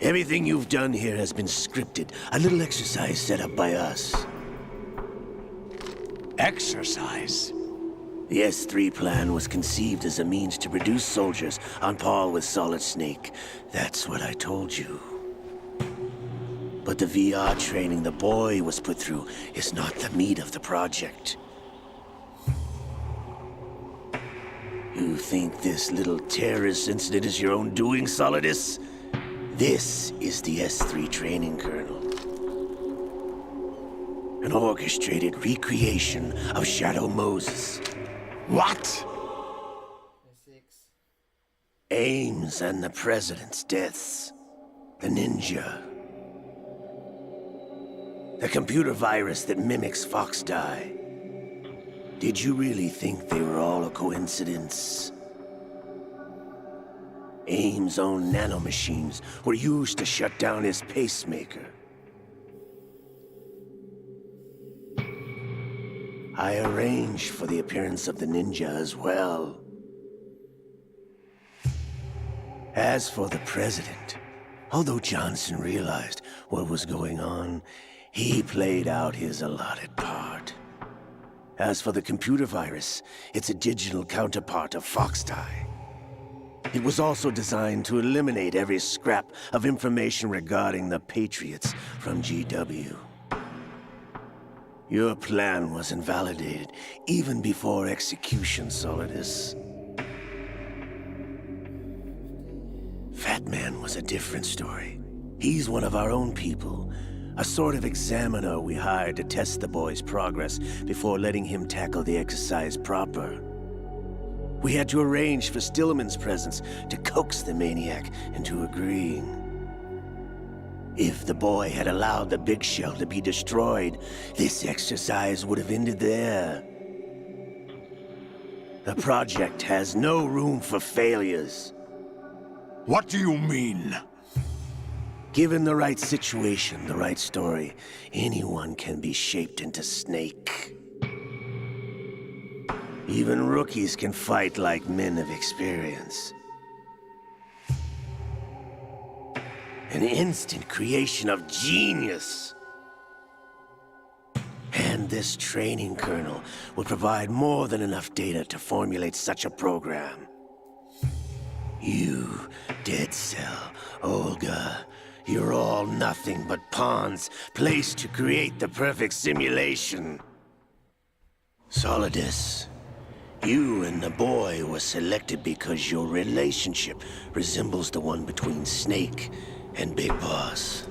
Everything you've done here has been scripted. A little exercise set up by us. Exercise? The S3 plan was conceived as a means to produce soldiers on par with Solid Snake. That's what I told you. But the VR training the boy was put through is not the meat of the project. You think this little terrorist incident is your own doing, Solidus? This is the S3 training kernel. An orchestrated recreation of Shadow Moses. What? Ames and the President's deaths. The ninja. The computer virus that mimics Foxdie. Did you really think they were all a coincidence? Ames' own nanomachines were used to shut down his pacemaker. I arranged for the appearance of the ninja as well. As for the President, although Johnson realized what was going on, he played out his allotted part. As for the computer virus, it's a digital counterpart of Foxdie. It was also designed to eliminate every scrap of information regarding the Patriots from GW. Your plan was invalidated even before execution, Solidus. Fat Man was a different story. He's one of our own people, a sort of examiner we hired to test the boy's progress before letting him tackle the exercise proper. We had to arrange for Stillman's presence to coax the maniac into agreeing. If the boy had allowed the big shell to be destroyed, this exercise would have ended there. The project has no room for failures. What do you mean? Given the right situation, the right story, anyone can be shaped into Snake. Even rookies can fight like men of experience. An instant creation of genius. And this training kernel will provide more than enough data to formulate such a program. You, Dead Cell, Olga, you're all nothing but pawns placed to create the perfect simulation. Solidus, you and the boy were selected because your relationship resembles the one between Snake and Big Boss.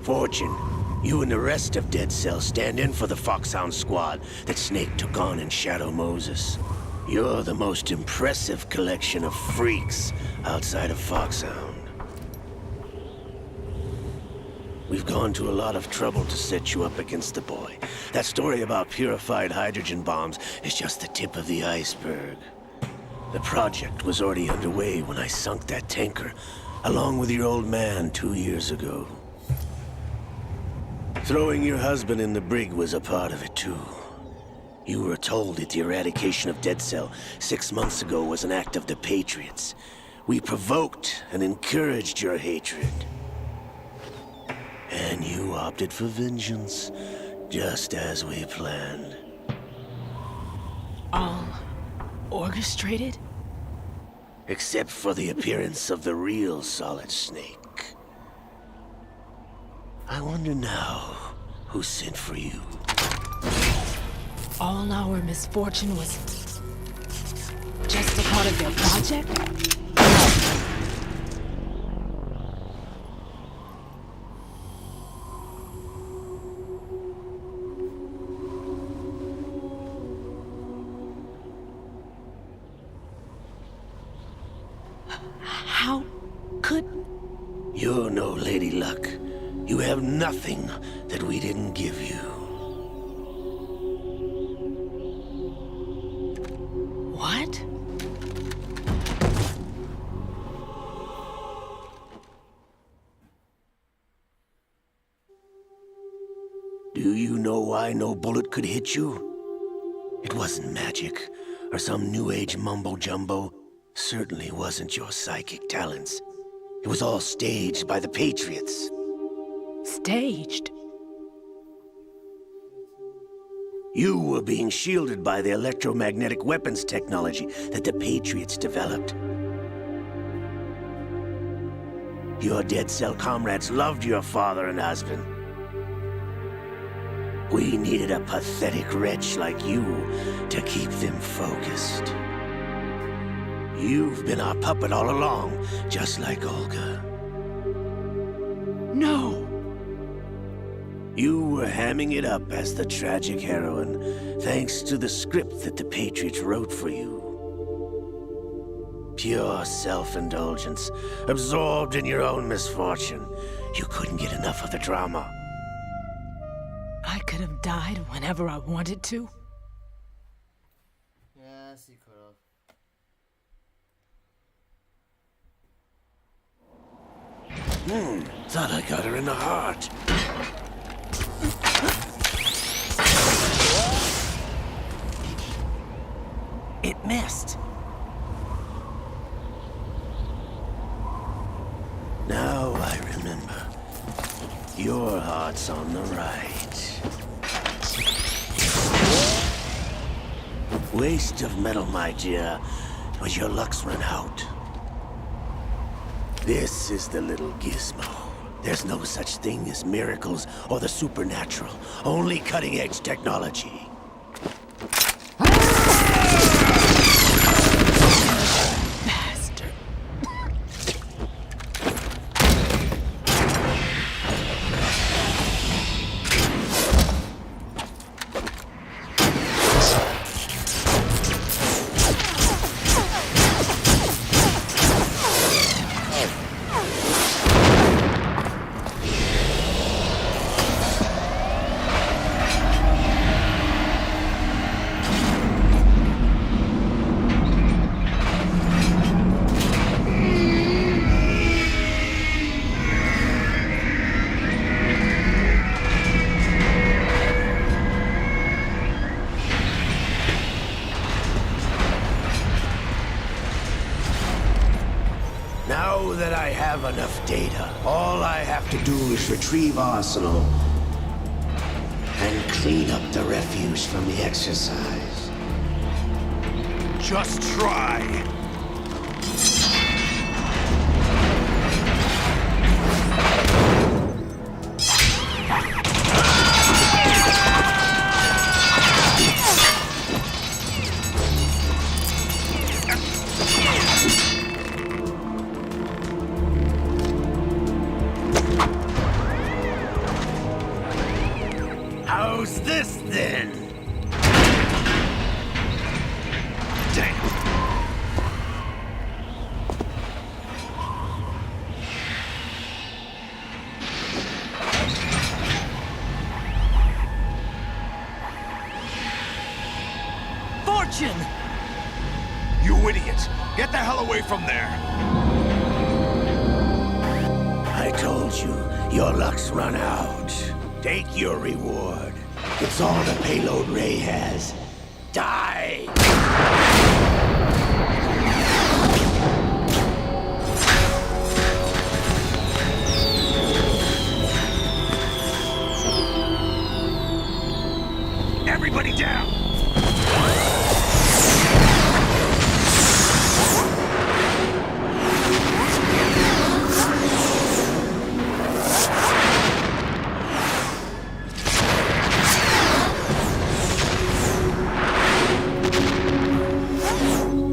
Fortune, you and the rest of Dead Cell stand in for the Foxhound squad that Snake took on in Shadow Moses. You're the most impressive collection of freaks outside of Foxhound. We've gone to a lot of trouble to set you up against the boy. That story about purified hydrogen bombs is just the tip of the iceberg. The project was already underway when I sunk that tanker, along with your old man 2 years ago. Throwing your husband in the brig was a part of it too. You were told that the eradication of Dead Cell 6 months ago was an act of the Patriots. We provoked and encouraged your hatred. And you opted for vengeance, just as we planned. All orchestrated? Except for the appearance of the real Solid Snake. I wonder now who sent for you. All our misfortune was just a part of their project? How could... You're no Lady Luck. You have nothing that we didn't give you. What? Do you know why no bullet could hit you? It wasn't magic, or some new age mumbo-jumbo. Certainly wasn't your psychic talents. It was all staged by the Patriots. Staged? You were being shielded by the electromagnetic weapons technology that the Patriots developed. Your dead cell comrades loved your father and husband. We needed a pathetic wretch like you to keep them focused. You've been our puppet all along, just like Olga. No! You were hamming it up as the tragic heroine, thanks to the script that the Patriots wrote for you. Pure self-indulgence, absorbed in your own misfortune. You couldn't get enough of the drama. I could have died whenever I wanted to. Yes, you could have. Thought I got her in the heart. It missed. Now I remember. Your heart's on the right. Waste of metal, my dear, but your luck's run out. This is the little gizmo. There's no such thing as miracles or the supernatural, only cutting-edge technology. Bastard. Now that I have enough data, all I have to do is retrieve Arsenal and clean up the refuse from the exercise. Just try. How's this then? Damn. Fortune! You idiot! Get the hell away from there! I told you, your luck's run out. Take your reward. It's all the payload Ray has. Die! Everybody down!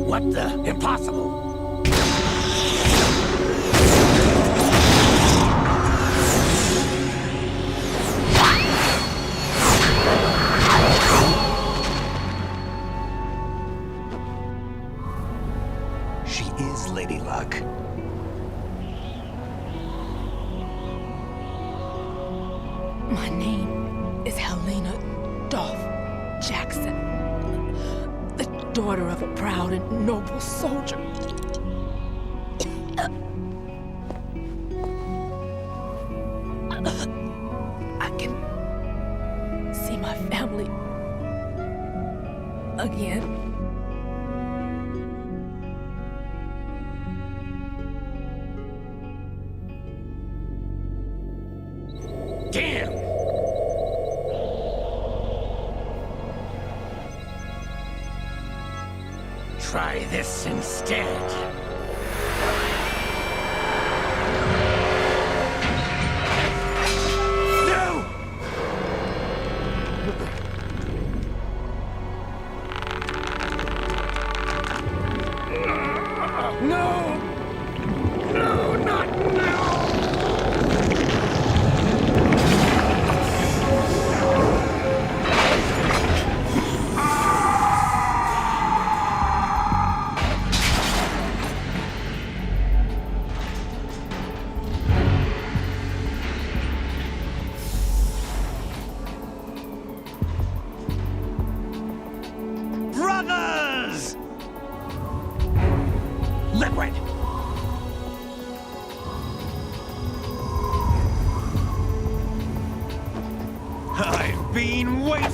What the? Impossible! She is Lady Luck. My name is Helena Dolph Jackson, the daughter of a proud and noble soldier. I can see my family again. Damn! Try this instead.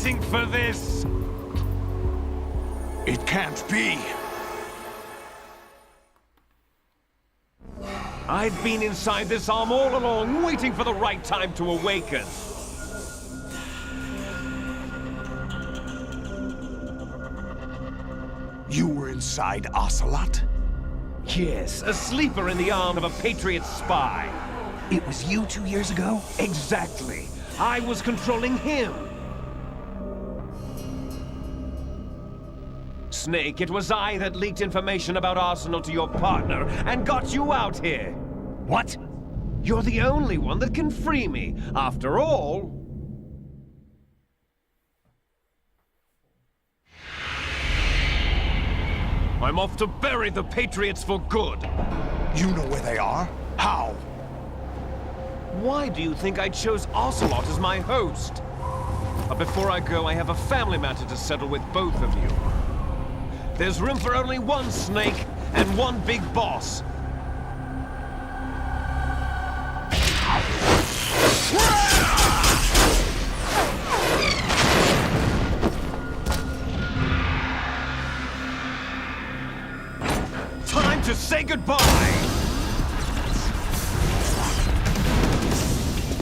waiting for this! It can't be. I've been inside this arm all along, waiting for the right time to awaken. You were inside Ocelot? Yes, a sleeper in the arm of a Patriot spy. It was you 2 years ago? Exactly. I was controlling him. Snake, it was I that leaked information about Arsenal to your partner and got you out here. What? You're the only one that can free me. After all... I'm off to bury the Patriots for good. You know where they are? How? Why do you think I chose Ocelot as my host? But before I go, I have a family matter to settle with both of you. There's room for only one Snake and one big boss. Time to say goodbye!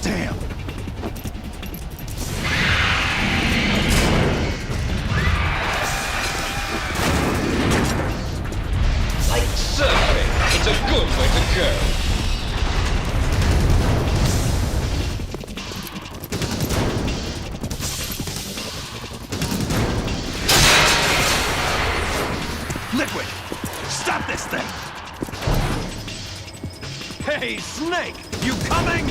Damn. Like surfing, it's a good way to go. Liquid! Stop this thing! Hey, Snake! You coming?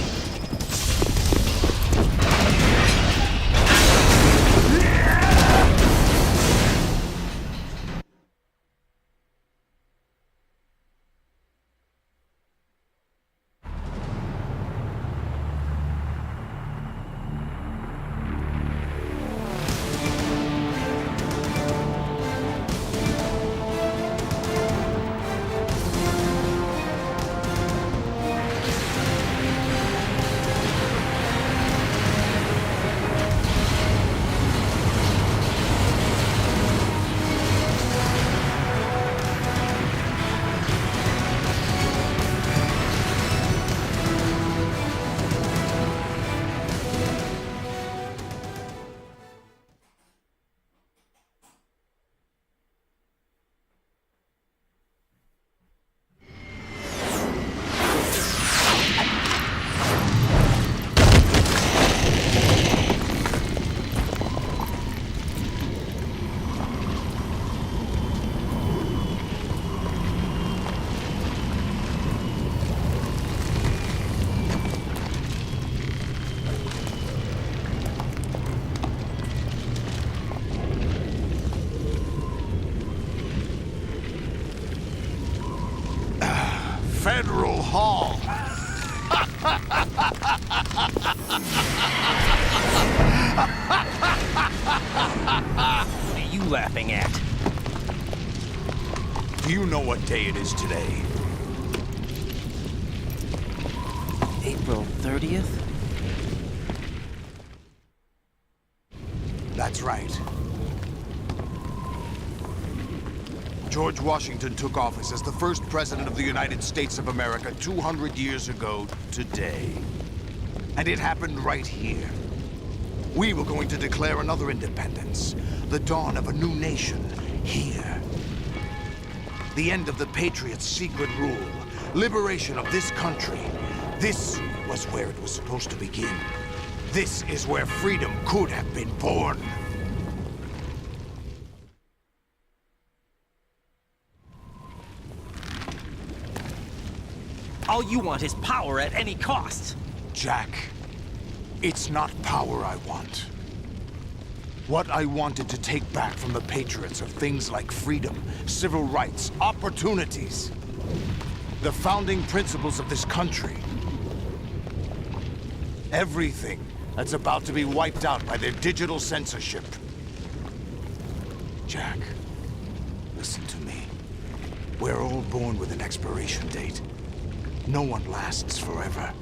Federal Hall. What are you laughing at? Do you know what day it is today? April 30th? That's right. George Washington took office as the first president of the United States of America 200 years ago today. And it happened right here. We were going to declare another independence, the dawn of a new nation, here. The end of the Patriots' secret rule, liberation of this country. This was where it was supposed to begin. This is where freedom could have been born. All you want is power at any cost. Jack, it's not power I want. What I wanted to take back from the Patriots are things like freedom, civil rights, opportunities. The founding principles of this country. Everything that's about to be wiped out by their digital censorship. Jack, listen to me. We're all born with an expiration date. No one lasts forever.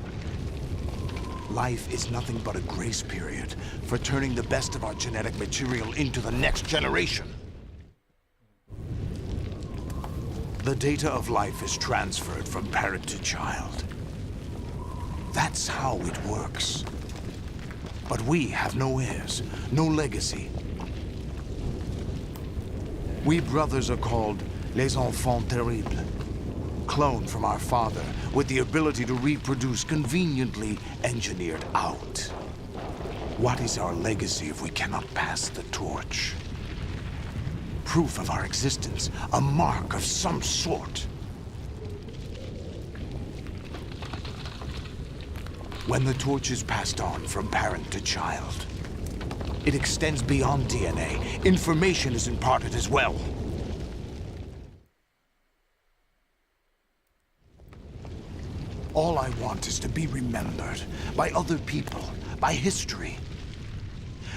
Life is nothing but a grace period for turning the best of our genetic material into the next generation. The data of life is transferred from parent to child. That's how it works. But we have no heirs, no legacy. We brothers are called les enfants terribles, cloned from our father with the ability to reproduce conveniently engineered out. What is our legacy if we cannot pass the torch? Proof of our existence, a mark of some sort. When the torch is passed on from parent to child, it extends beyond DNA. Information is imparted as well. All I want is to be remembered by other people, by history.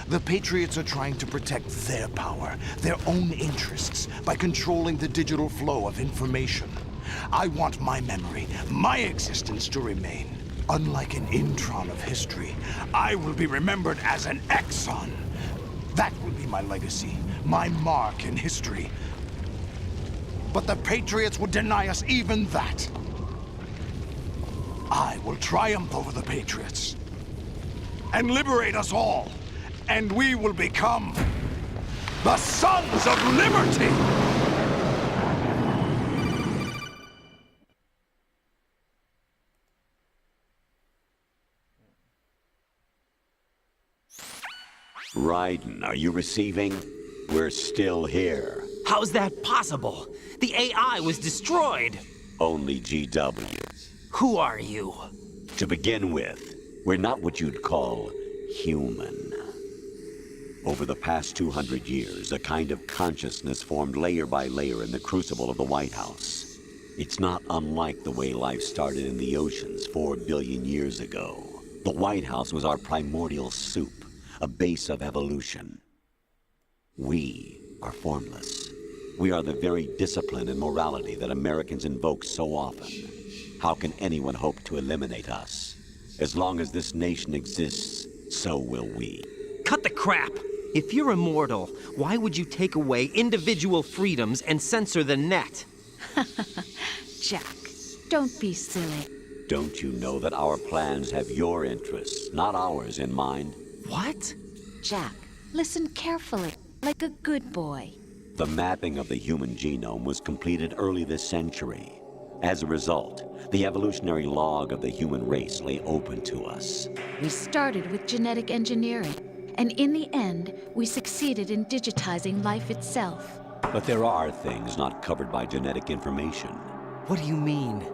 The Patriots are trying to protect their power, their own interests, by controlling the digital flow of information. I want my memory, my existence to remain. Unlike an intron of history, I will be remembered as an exon. That will be my legacy, my mark in history. But the Patriots would deny us even that. I will triumph over the Patriots and liberate us all, and we will become the Sons of Liberty! Raiden, are you receiving? We're still here. How's that possible? The AI was destroyed. Only GW. Who are you? To begin with, we're not what you'd call human. Over the past 200 years, a kind of consciousness formed layer by layer in the crucible of the White House. It's not unlike the way life started in the oceans 4 billion years ago. The White House was our primordial soup, a base of evolution. We are formless. We are the very discipline and morality that Americans invoke so often. How can anyone hope to eliminate us? As long as this nation exists, so will we. Cut the crap! If you're immortal, why would you take away individual freedoms and censor the net? Jack, don't be silly. Don't you know that our plans have your interests, not ours, in mind? What? Jack, listen carefully, like a good boy. The mapping of the human genome was completed early this century. As a result, the evolutionary log of the human race lay open to us. We started with genetic engineering, and in the end, we succeeded in digitizing life itself. But there are things not covered by genetic information. What do you mean?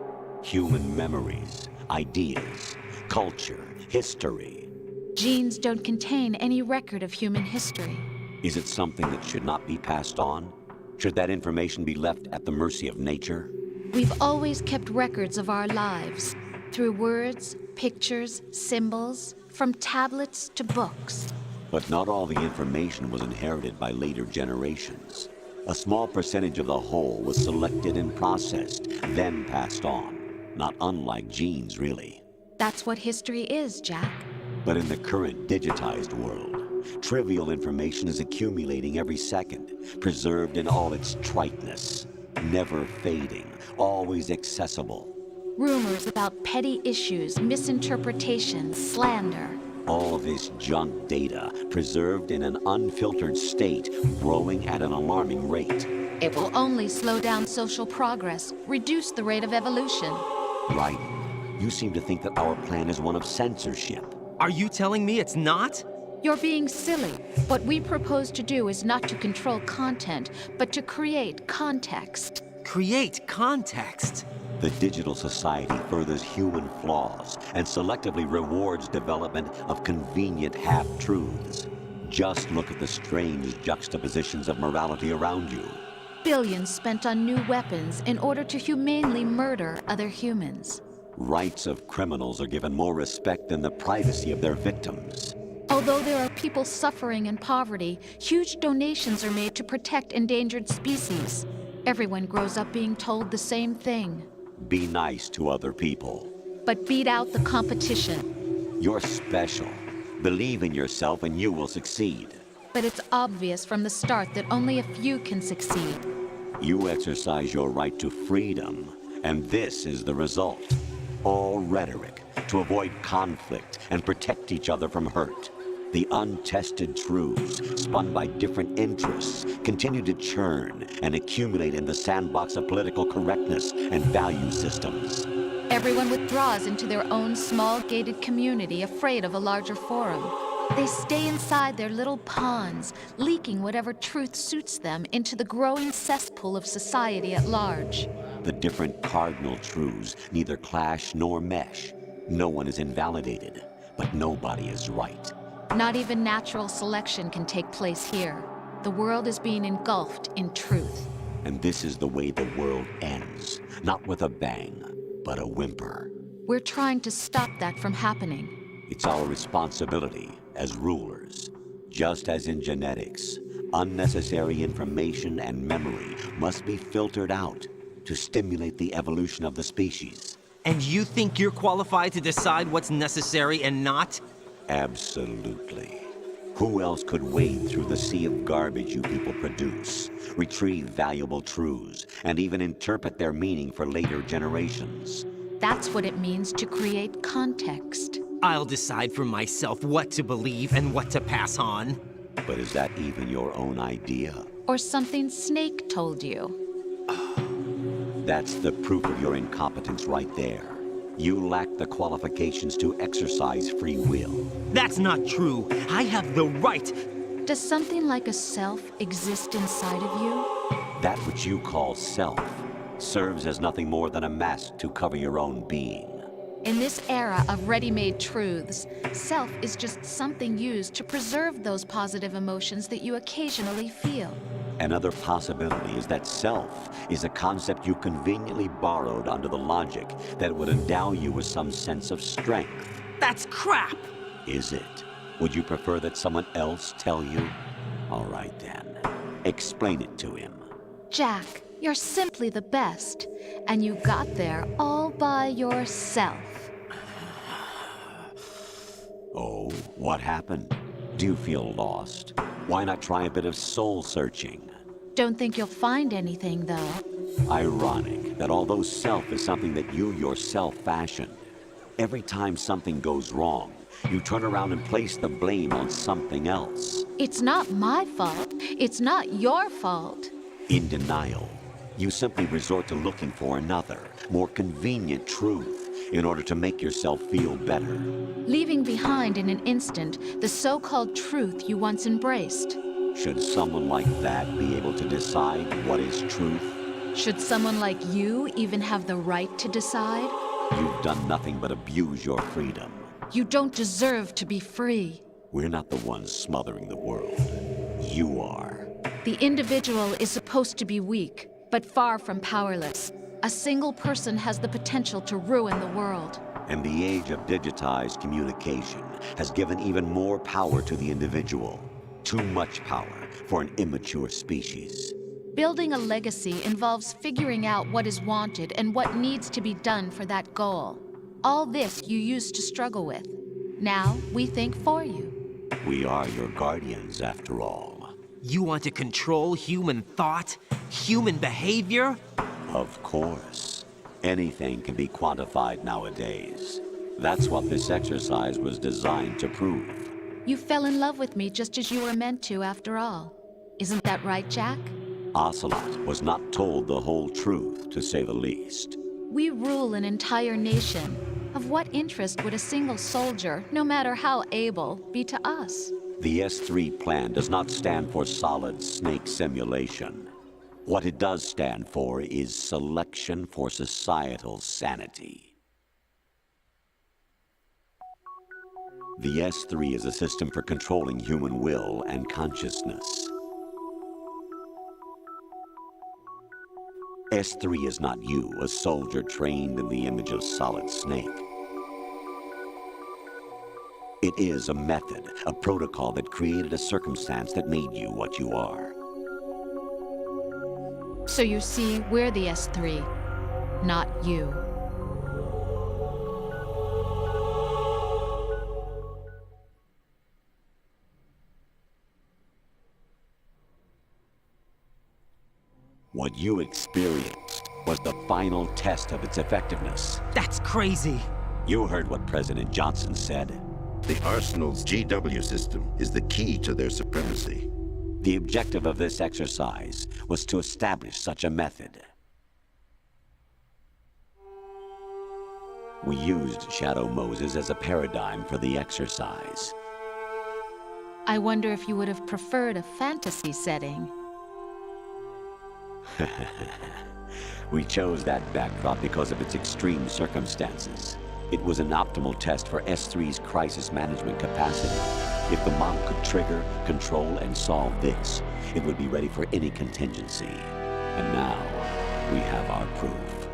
Human memories, ideas, culture, history. Genes don't contain any record of human history. Is it something that should not be passed on? Should that information be left at the mercy of nature? We've always kept records of our lives, through words, pictures, symbols, from tablets to books. But not all the information was inherited by later generations. A small percentage of the whole was selected and processed, then passed on. Not unlike genes, really. That's what history is, Jack. But in the current digitized world, trivial information is accumulating every second, preserved in all its triteness, never fading, always accessible. Rumors about petty issues, misinterpretations, slander. All this junk data, preserved in an unfiltered state, growing at an alarming rate. It will only slow down social progress, reduce the rate of evolution. Right. You seem to think that our plan is one of censorship. Are you telling me it's not? You're being silly. What we propose to do is not to control content, but to create context. Create context? The digital society furthers human flaws and selectively rewards development of convenient half-truths. Just look at the strange juxtapositions of morality around you. Billions spent on new weapons in order to humanely murder other humans. Rights of criminals are given more respect than the privacy of their victims. Although there are people suffering in poverty, huge donations are made to protect endangered species. Everyone grows up being told the same thing. Be nice to other people. But beat out the competition. You're special. Believe in yourself and you will succeed. But it's obvious from the start that only a few can succeed. You exercise your right to freedom, and this is the result. All rhetoric to avoid conflict and protect each other from hurt. The untested truths, spun by different interests, continue to churn and accumulate in the sandbox of political correctness and value systems. Everyone withdraws into their own small gated community, afraid of a larger forum. They stay inside their little ponds, leaking whatever truth suits them into the growing cesspool of society at large. The different cardinal truths neither clash nor mesh. No one is invalidated, but nobody is right. Not even natural selection can take place here. The world is being engulfed in truth. And this is the way the world ends. Not with a bang, but a whimper. We're trying to stop that from happening. It's our responsibility as rulers. Just as in genetics, unnecessary information and memory must be filtered out to stimulate the evolution of the species. And you think you're qualified to decide what's necessary and not? Absolutely. Who else could wade through the sea of garbage you people produce, retrieve valuable truths, and even interpret their meaning for later generations? That's what it means to create context. I'll decide for myself what to believe and what to pass on. But is that even your own idea? Or something Snake told you? That's the proof of your incompetence right there. You lack the qualifications to exercise free will. That's not true. I have the right. Does something like a self exist inside of you? That which you call self serves as nothing more than a mask to cover your own being. In this era of ready-made truths, self is just something used to preserve those positive emotions that you occasionally feel. Another possibility is that self is a concept you conveniently borrowed under the logic that would endow you with some sense of strength. That's crap! Is it? Would you prefer that someone else tell you? All right then. Explain it to him. Jack, you're simply the best, and you got there all by yourself. Oh, what happened? Do you feel lost? Why not try a bit of soul searching? Don't think you'll find anything, though. Ironic that although self is something that you yourself fashioned, every time something goes wrong, you turn around and place the blame on something else. It's not my fault. It's not your fault. In denial, you simply resort to looking for another, more convenient truth in order to make yourself feel better. Leaving behind in an instant the so-called truth you once embraced. Should someone like that be able to decide what is truth? Should someone like you even have the right to decide? You've done nothing but abuse your freedom. You don't deserve to be free. We're not the ones smothering the world. You are. The individual is supposed to be weak, but far from powerless. A single person has the potential to ruin the world. And the age of digitized communication has given even more power to the individual. Too much power for an immature species. Building a legacy involves figuring out what is wanted and what needs to be done for that goal. All this you used to struggle with. Now we think for you. We are your guardians, after all. You want to control human thought? Human behavior? Of course. Anything can be quantified nowadays. That's what this exercise was designed to prove. You fell in love with me just as you were meant to, after all. Isn't that right, Jack? Ocelot was not told the whole truth, to say the least. We rule an entire nation. Of what interest would a single soldier, no matter how able, be to us? The S3 plan does not stand for solid snake simulation. What it does stand for is selection for societal sanity. The S3 is a system for controlling human will and consciousness. S3 is not you, a soldier trained in the image of Solid Snake. It is a method, a protocol that created a circumstance that made you what you are. So you see, we're the S3, not you. What you experienced was the final test of its effectiveness. That's crazy. You heard what President Johnson said. The Arsenal's GW system is the key to their supremacy. The objective of this exercise was to establish such a method. We used Shadow Moses as a paradigm for the exercise. I wonder if you would have preferred a fantasy setting. We chose that backdrop because of its extreme circumstances. It was an optimal test for S3's crisis management capacity. If the model could trigger, control, and solve this, it would be ready for any contingency. And now, we have our proof.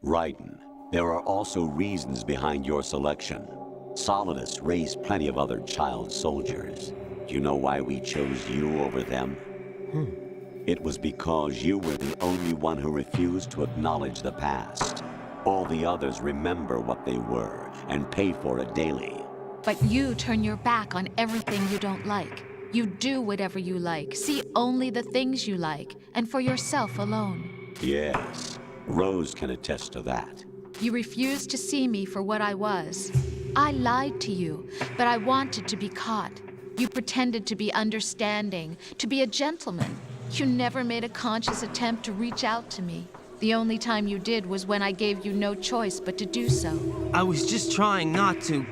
Raiden, there are also reasons behind your selection. Solidus raised plenty of other child soldiers. Do you know why we chose you over them? It was because you were the only one who refused to acknowledge the past. All the others remember what they were and pay for it daily. But you turn your back on everything you don't like. You do whatever you like, see only the things you like, and for yourself alone. Yes, Rose can attest to that. You refused to see me for what I was. I lied to you, but I wanted to be caught. You pretended to be understanding, to be a gentleman. You never made a conscious attempt to reach out to me. The only time you did was when I gave you no choice but to do so. I was just trying not to.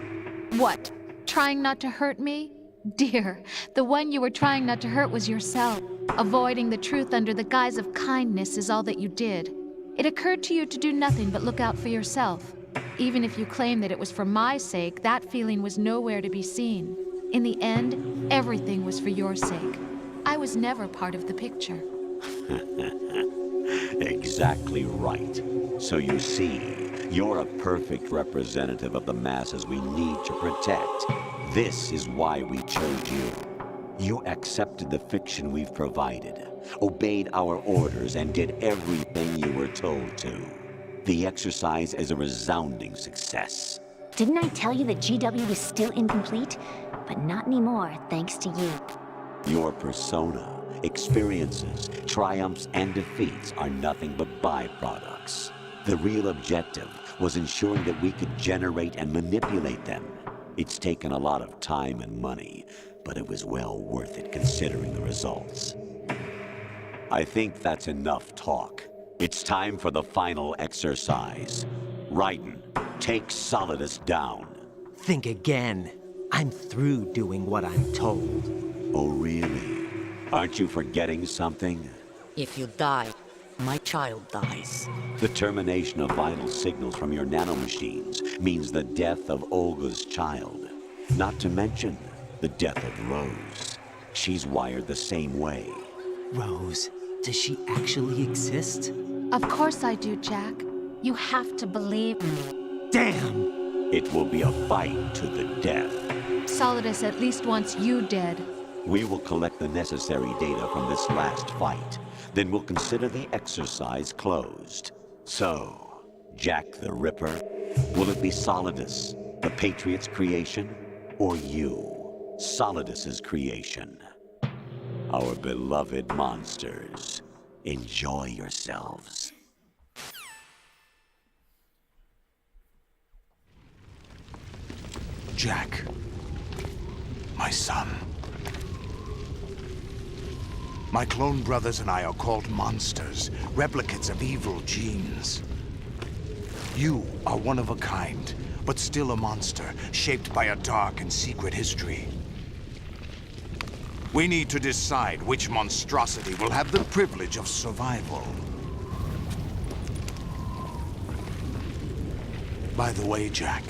What? Trying not to hurt me? Dear, the one you were trying not to hurt was yourself. Avoiding the truth under the guise of kindness is all that you did. It occurred to you to do nothing but look out for yourself. Even if you claim that it was for my sake, that feeling was nowhere to be seen. In the end, everything was for your sake. I was never part of the picture. Exactly right. So you see, you're a perfect representative of the masses we need to protect. This is why we chose you. You accepted the fiction we've provided, obeyed our orders, and did everything you were told to. The exercise is a resounding success. Didn't I tell you that GW was still incomplete? But not anymore, thanks to you. Your persona, experiences, triumphs, and defeats are nothing but byproducts. The real objective was ensuring that we could generate and manipulate them. It's taken a lot of time and money, but it was well worth it considering the results. I think that's enough talk. It's time for the final exercise. Raiden, take Solidus down. Think again. I'm through doing what I'm told. Oh, really? Aren't you forgetting something? If you die, my child dies. The termination of vital signals from your nanomachines means the death of Olga's child. Not to mention the death of Rose. She's wired the same way. Rose, does she actually exist? Of course I do, Jack. You have to believe me. Damn! It will be a fight to the death. Solidus at least wants you dead. We will collect the necessary data from this last fight. Then we'll consider the exercise closed. So, Jack the Ripper, will it be Solidus, the Patriot's creation, or you, Solidus's creation? Our beloved monsters, enjoy yourselves. Jack, my son. My clone brothers and I are called monsters, replicates of evil genes. You are one of a kind, but still a monster, shaped by a dark and secret history. We need to decide which monstrosity will have the privilege of survival. By the way, Jack,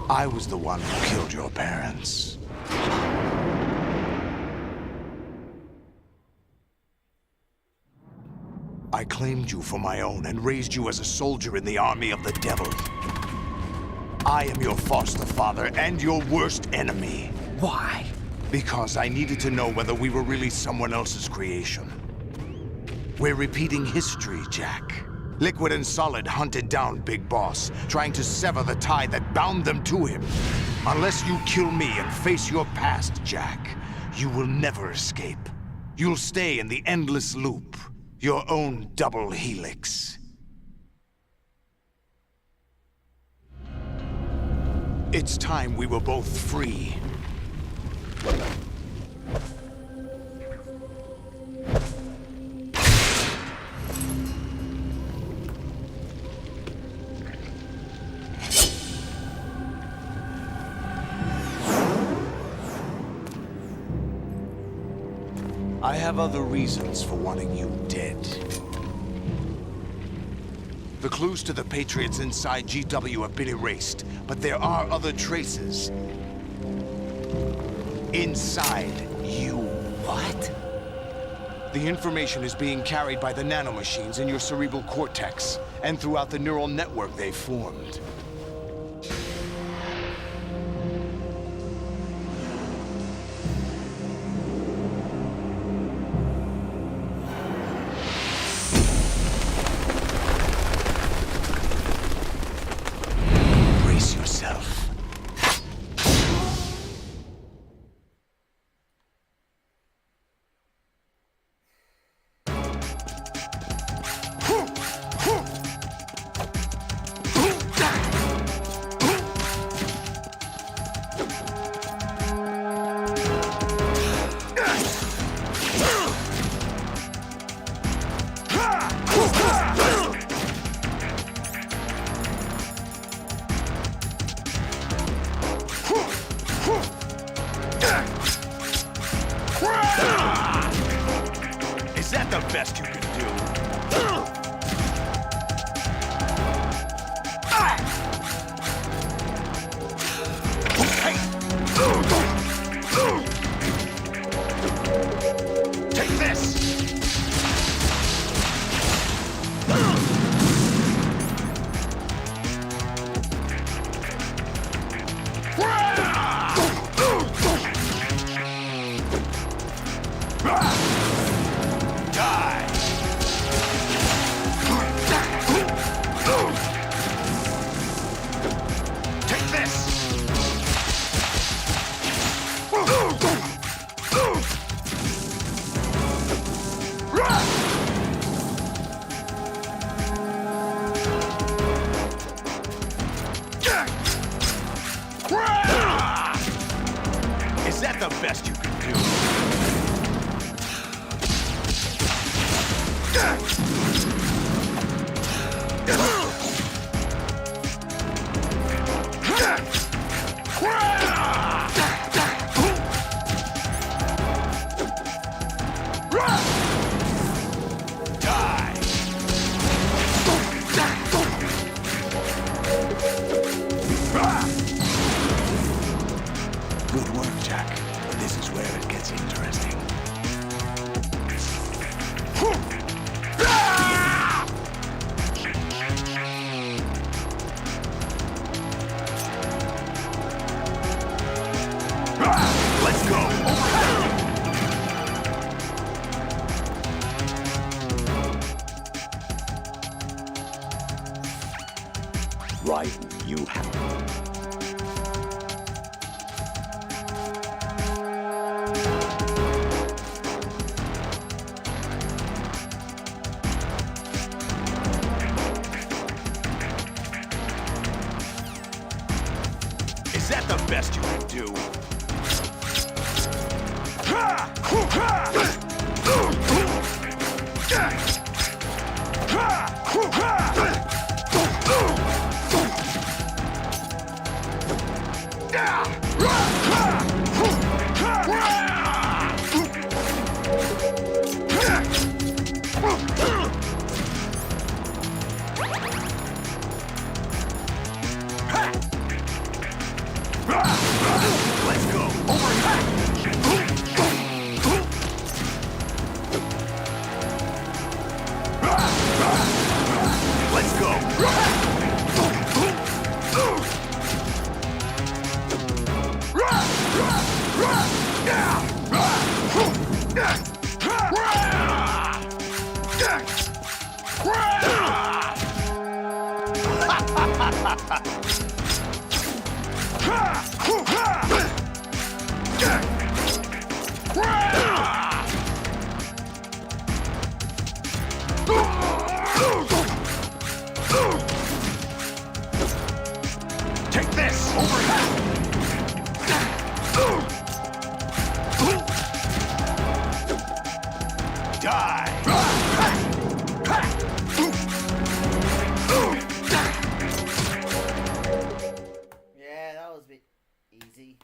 I was the one who killed your parents. I claimed you for my own and raised you as a soldier in the army of the devil. I am your foster father and your worst enemy. Why? Because I needed to know whether we were really someone else's creation. We're repeating history, Jack. Liquid and Solid hunted down Big Boss, trying to sever the tie that bound them to him. Unless you kill me and face your past, Jack, you will never escape. You'll stay in the endless loop, your own double helix. It's time we were both free. I have other reasons for wanting you dead. The clues to the Patriots inside GW have been erased, but there are other traces. Inside you. What? The information is being carried by the nanomachines in your cerebral cortex, and throughout the neural network they formed. Is that the best you can do? Take this! Is that the best you can do? Good work, Jack. But this is where it gets interesting. Let's go! Raiden, you have it. Is that the best you can do? Let's go! Let's go! Run! Take this! Yeah, that was a bit easy.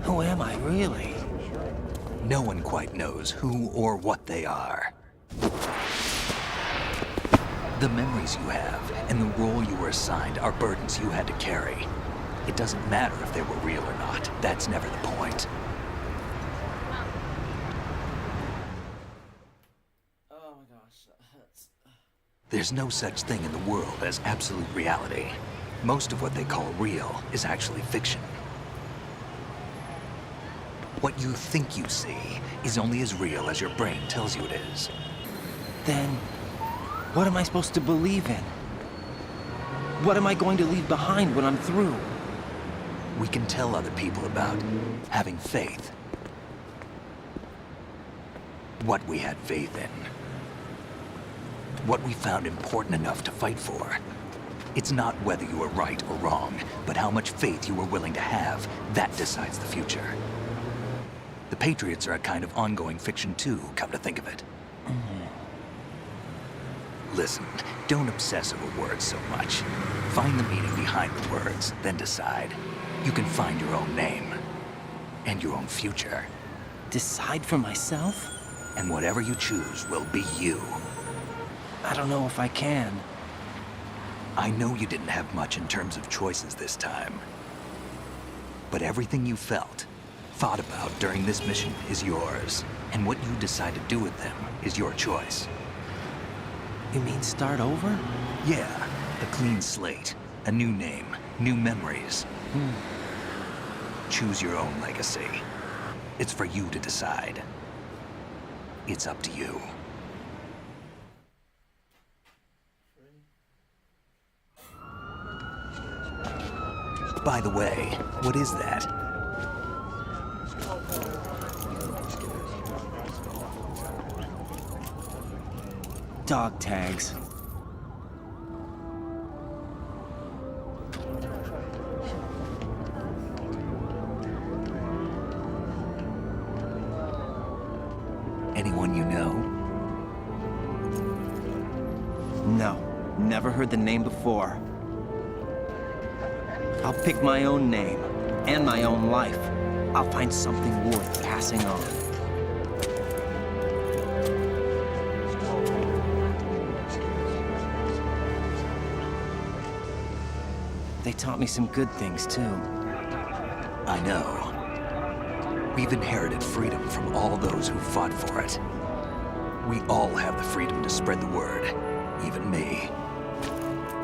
Who am I, really? No one quite knows who or what they are. The memories you have and the role you were assigned are burdens you had to carry. It doesn't matter if they were real or not. That's never the point. Oh my gosh, that hurts. There's no such thing in the world as absolute reality. Most of what they call real is actually fiction. What you think you see is only as real as your brain tells you it is. Then, what am I supposed to believe in? What am I going to leave behind when I'm through? We can tell other people about having faith. What we had faith in. What we found important enough to fight for. It's not whether you were right or wrong, but how much faith you were willing to have. That decides the future. The Patriots are a kind of ongoing fiction too, come to think of it. Listen, don't obsess over words so much. Find the meaning behind the words, then decide. You can find your own name. And your own future. Decide for myself? And whatever you choose will be you. I don't know if I can. I know you didn't have much in terms of choices this time. But everything you felt thought about during this mission is yours, and what you decide to do with them is your choice. You mean start over? Yeah, a clean slate, a new name, new memories. Choose your own legacy. It's for you to decide. It's up to you. By the way, what is that? Dog tags. Anyone you know? No, never heard the name before. I'll pick my own name, and my own life. I'll find something worth passing on. They taught me some good things, too. I know. We've inherited freedom from all those who fought for it. We all have the freedom to spread the word, even me.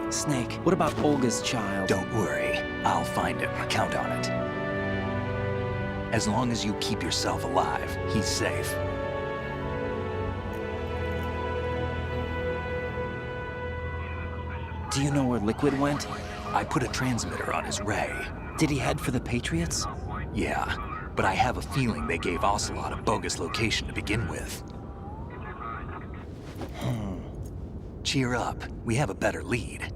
Snake, what about Olga's child? Don't worry, I'll find him. Count on it. As long as you keep yourself alive, he's safe. Do you know where Liquid went? I put a transmitter on his ray. Did he head for the Patriots? Yeah, but I have a feeling they gave Ocelot a bogus location to begin with. Cheer up, we have a better lead.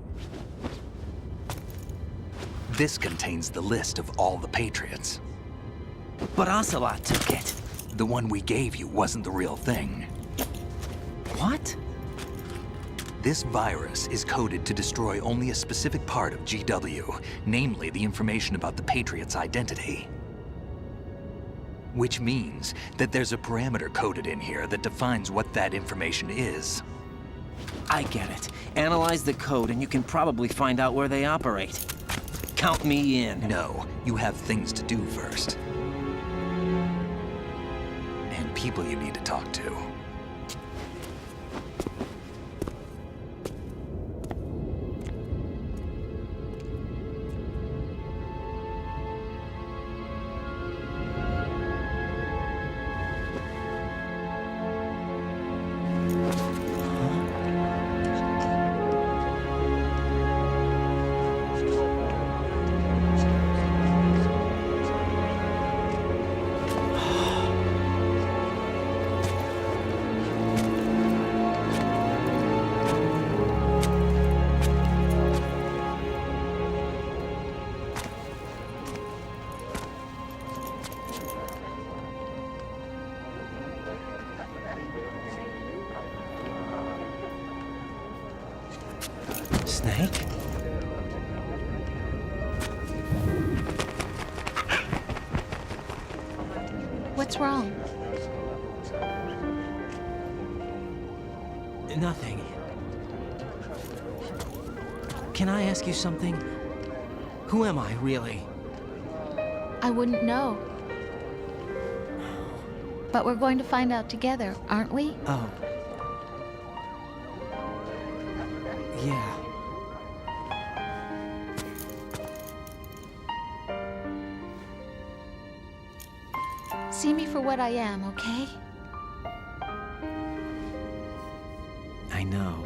This contains the list of all the Patriots. But Ocelot took it. The one we gave you wasn't the real thing. What? This virus is coded to destroy only a specific part of GW, namely the information about the Patriot's identity. Which means that there's a parameter coded in here that defines what that information is. I get it. Analyze the code and you can probably find out where they operate. Count me in. No, you have things to do first. And people you need to talk to. Snake? What's wrong? Nothing. Can I ask you something? Who am I, really? I wouldn't know. But we're going to find out together, aren't we? Oh. Yeah. See me for what I am, okay? I know.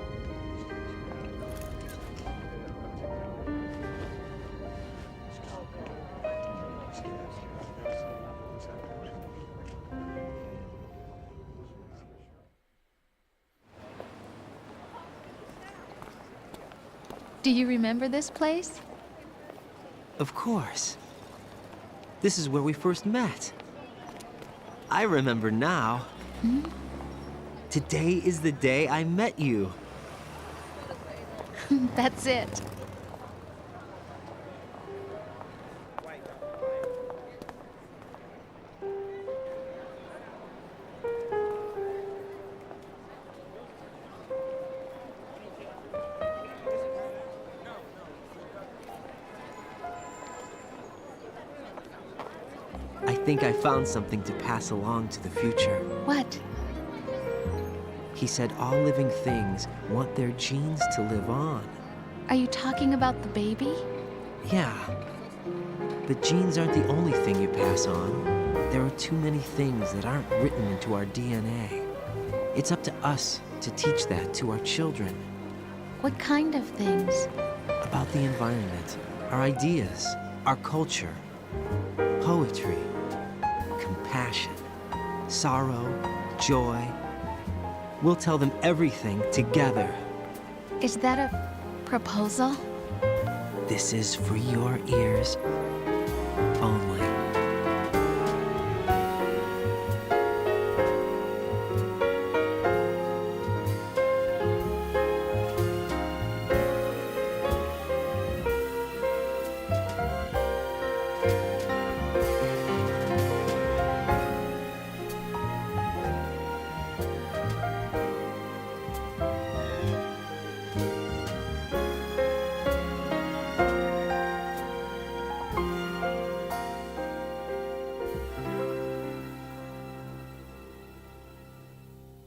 Do you remember this place? Of course. This is where we first met. I remember now. Today is the day I met you. That's it. I think I found something to pass along to the future. What? He said all living things want their genes to live on. Are you talking about the baby? Yeah. But genes aren't the only thing you pass on. There are too many things that aren't written into our DNA. It's up to us to teach that to our children. What kind of things? About the environment, our ideas, our culture, poetry, compassion, sorrow, joy. We'll tell them everything together. Is that a proposal? This is for your ears only.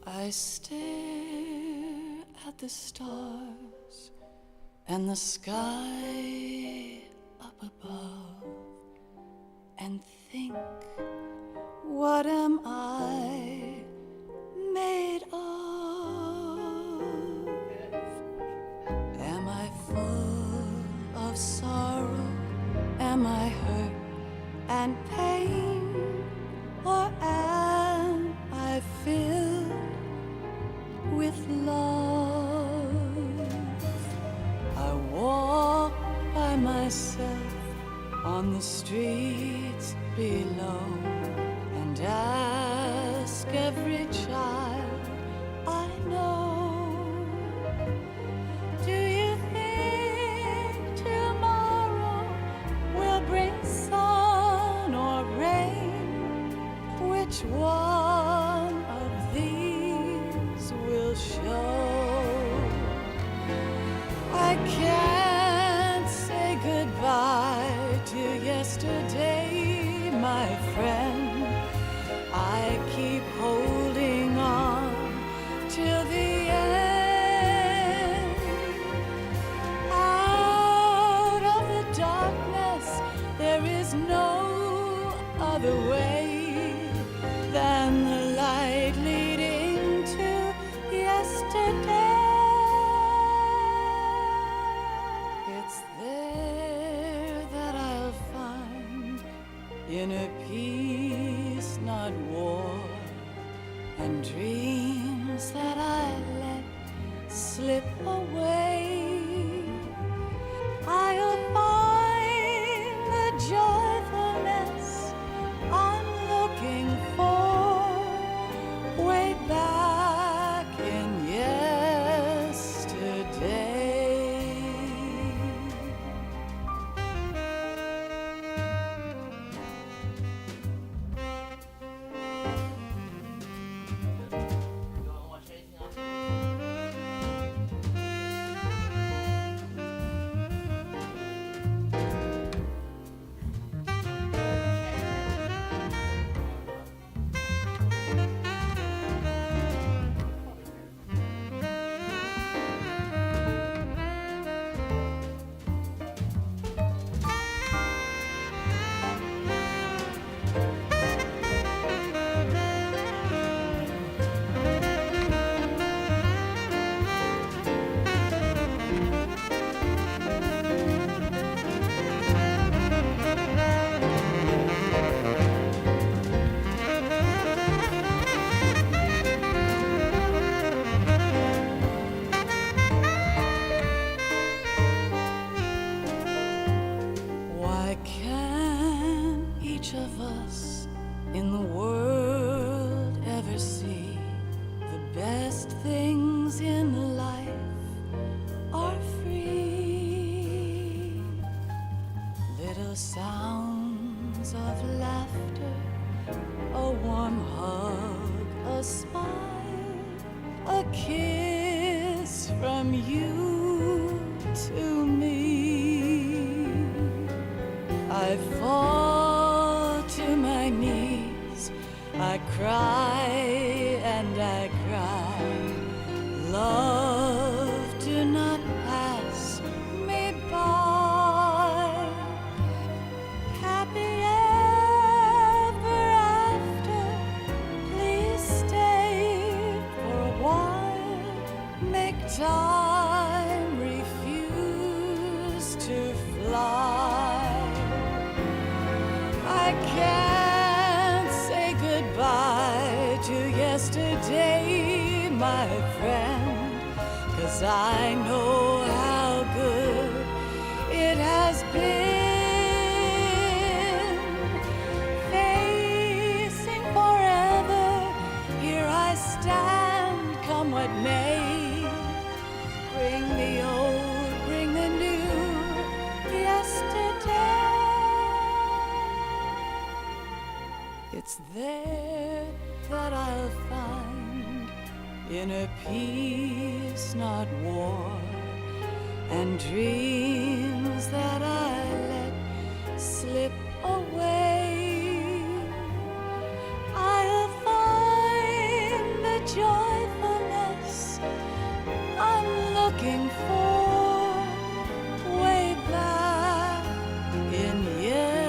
I stare at the stars and the sky up above and think, what am I made of? Am I full of sorrow? Am I hurt and pain? Or am I filled with love? I walk by myself on the streets below and ask every child I know, do you think tomorrow will bring sun or rain? Which one of these will show? I can't say goodbye to yesterday, my friend. I keep holding on till the end. Out of the darkness, there is no other way than the light leading to yesterday. It's there that I'll find inner peace, not war, and dreams that I let slip away. I'll find the joyfulness I'm looking for way back in yesterday. Why can't each of us in the world ever see the best things in life are free? Little sounds of laughter, a warm hug, a smile, a kiss from you to me. I fall to my knees cry and I cry. Love, do not pass me by. Happy ever after, please stay for a while. Make time, refuse to fly. I can't say goodbye to yesterday, my friend, 'cause I know how good it has been. Facing forever, here I stand, come what may. Bring the old, bring the new, yesterday. It's there that I'll find inner peace, not war, and dreams that I let slip away. I'll find the joyfulness I'm looking for way back in yesterday.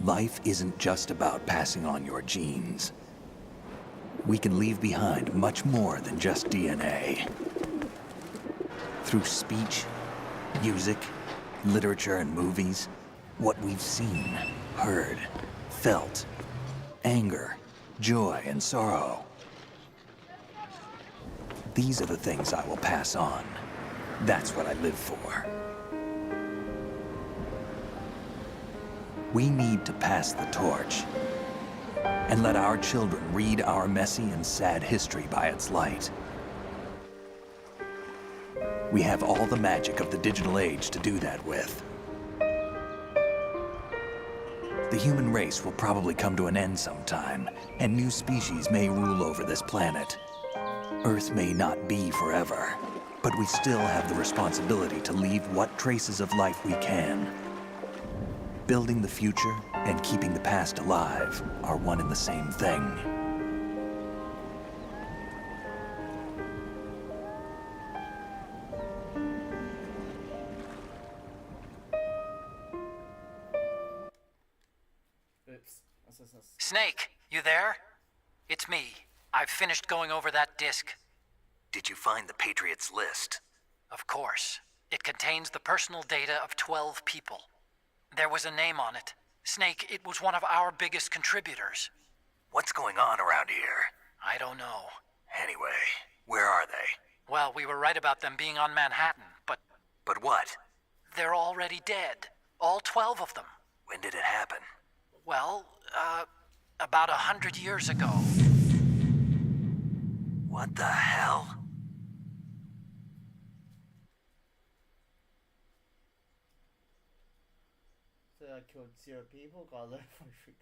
Life isn't just about passing on your genes. We can leave behind much more than just DNA. Through speech, music, literature, and movies, what we've seen, heard, felt, anger, joy, and sorrow. These are the things I will pass on. That's what I live for. We need to pass the torch and let our children read our messy and sad history by its light. We have all the magic of the digital age to do that with. The human race will probably come to an end sometime, and new species may rule over this planet. Earth may not be forever, but we still have the responsibility to leave what traces of life we can. Building the future and keeping the past alive are one and the same thing. Snake, you there? It's me. I've finished going over that disk. Did you find the Patriots list? Of course. It contains the personal data of 12 people. There was a name on it. Snake, it was one of our biggest contributors. What's going on around here? I don't know. Anyway, where are they? Well, we were right about them being on Manhattan, but... But what? They're already dead. All 12 of them. When did it happen? Well, about 100 years ago. What the hell? So I killed 0 people, got left 3.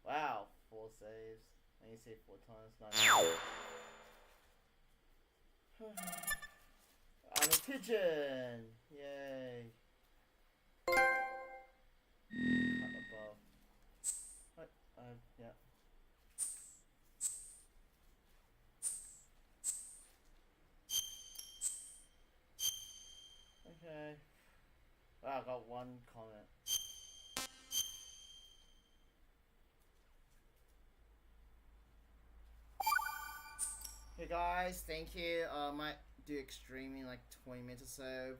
Wow, 4 saves. And you say 4 times, 9. I'm a pigeon! Yay. Up above. What? Yeah. Okay. Wow, I got 1 comment. Hey guys, thank you. Might do streaming like 20 minutes or so.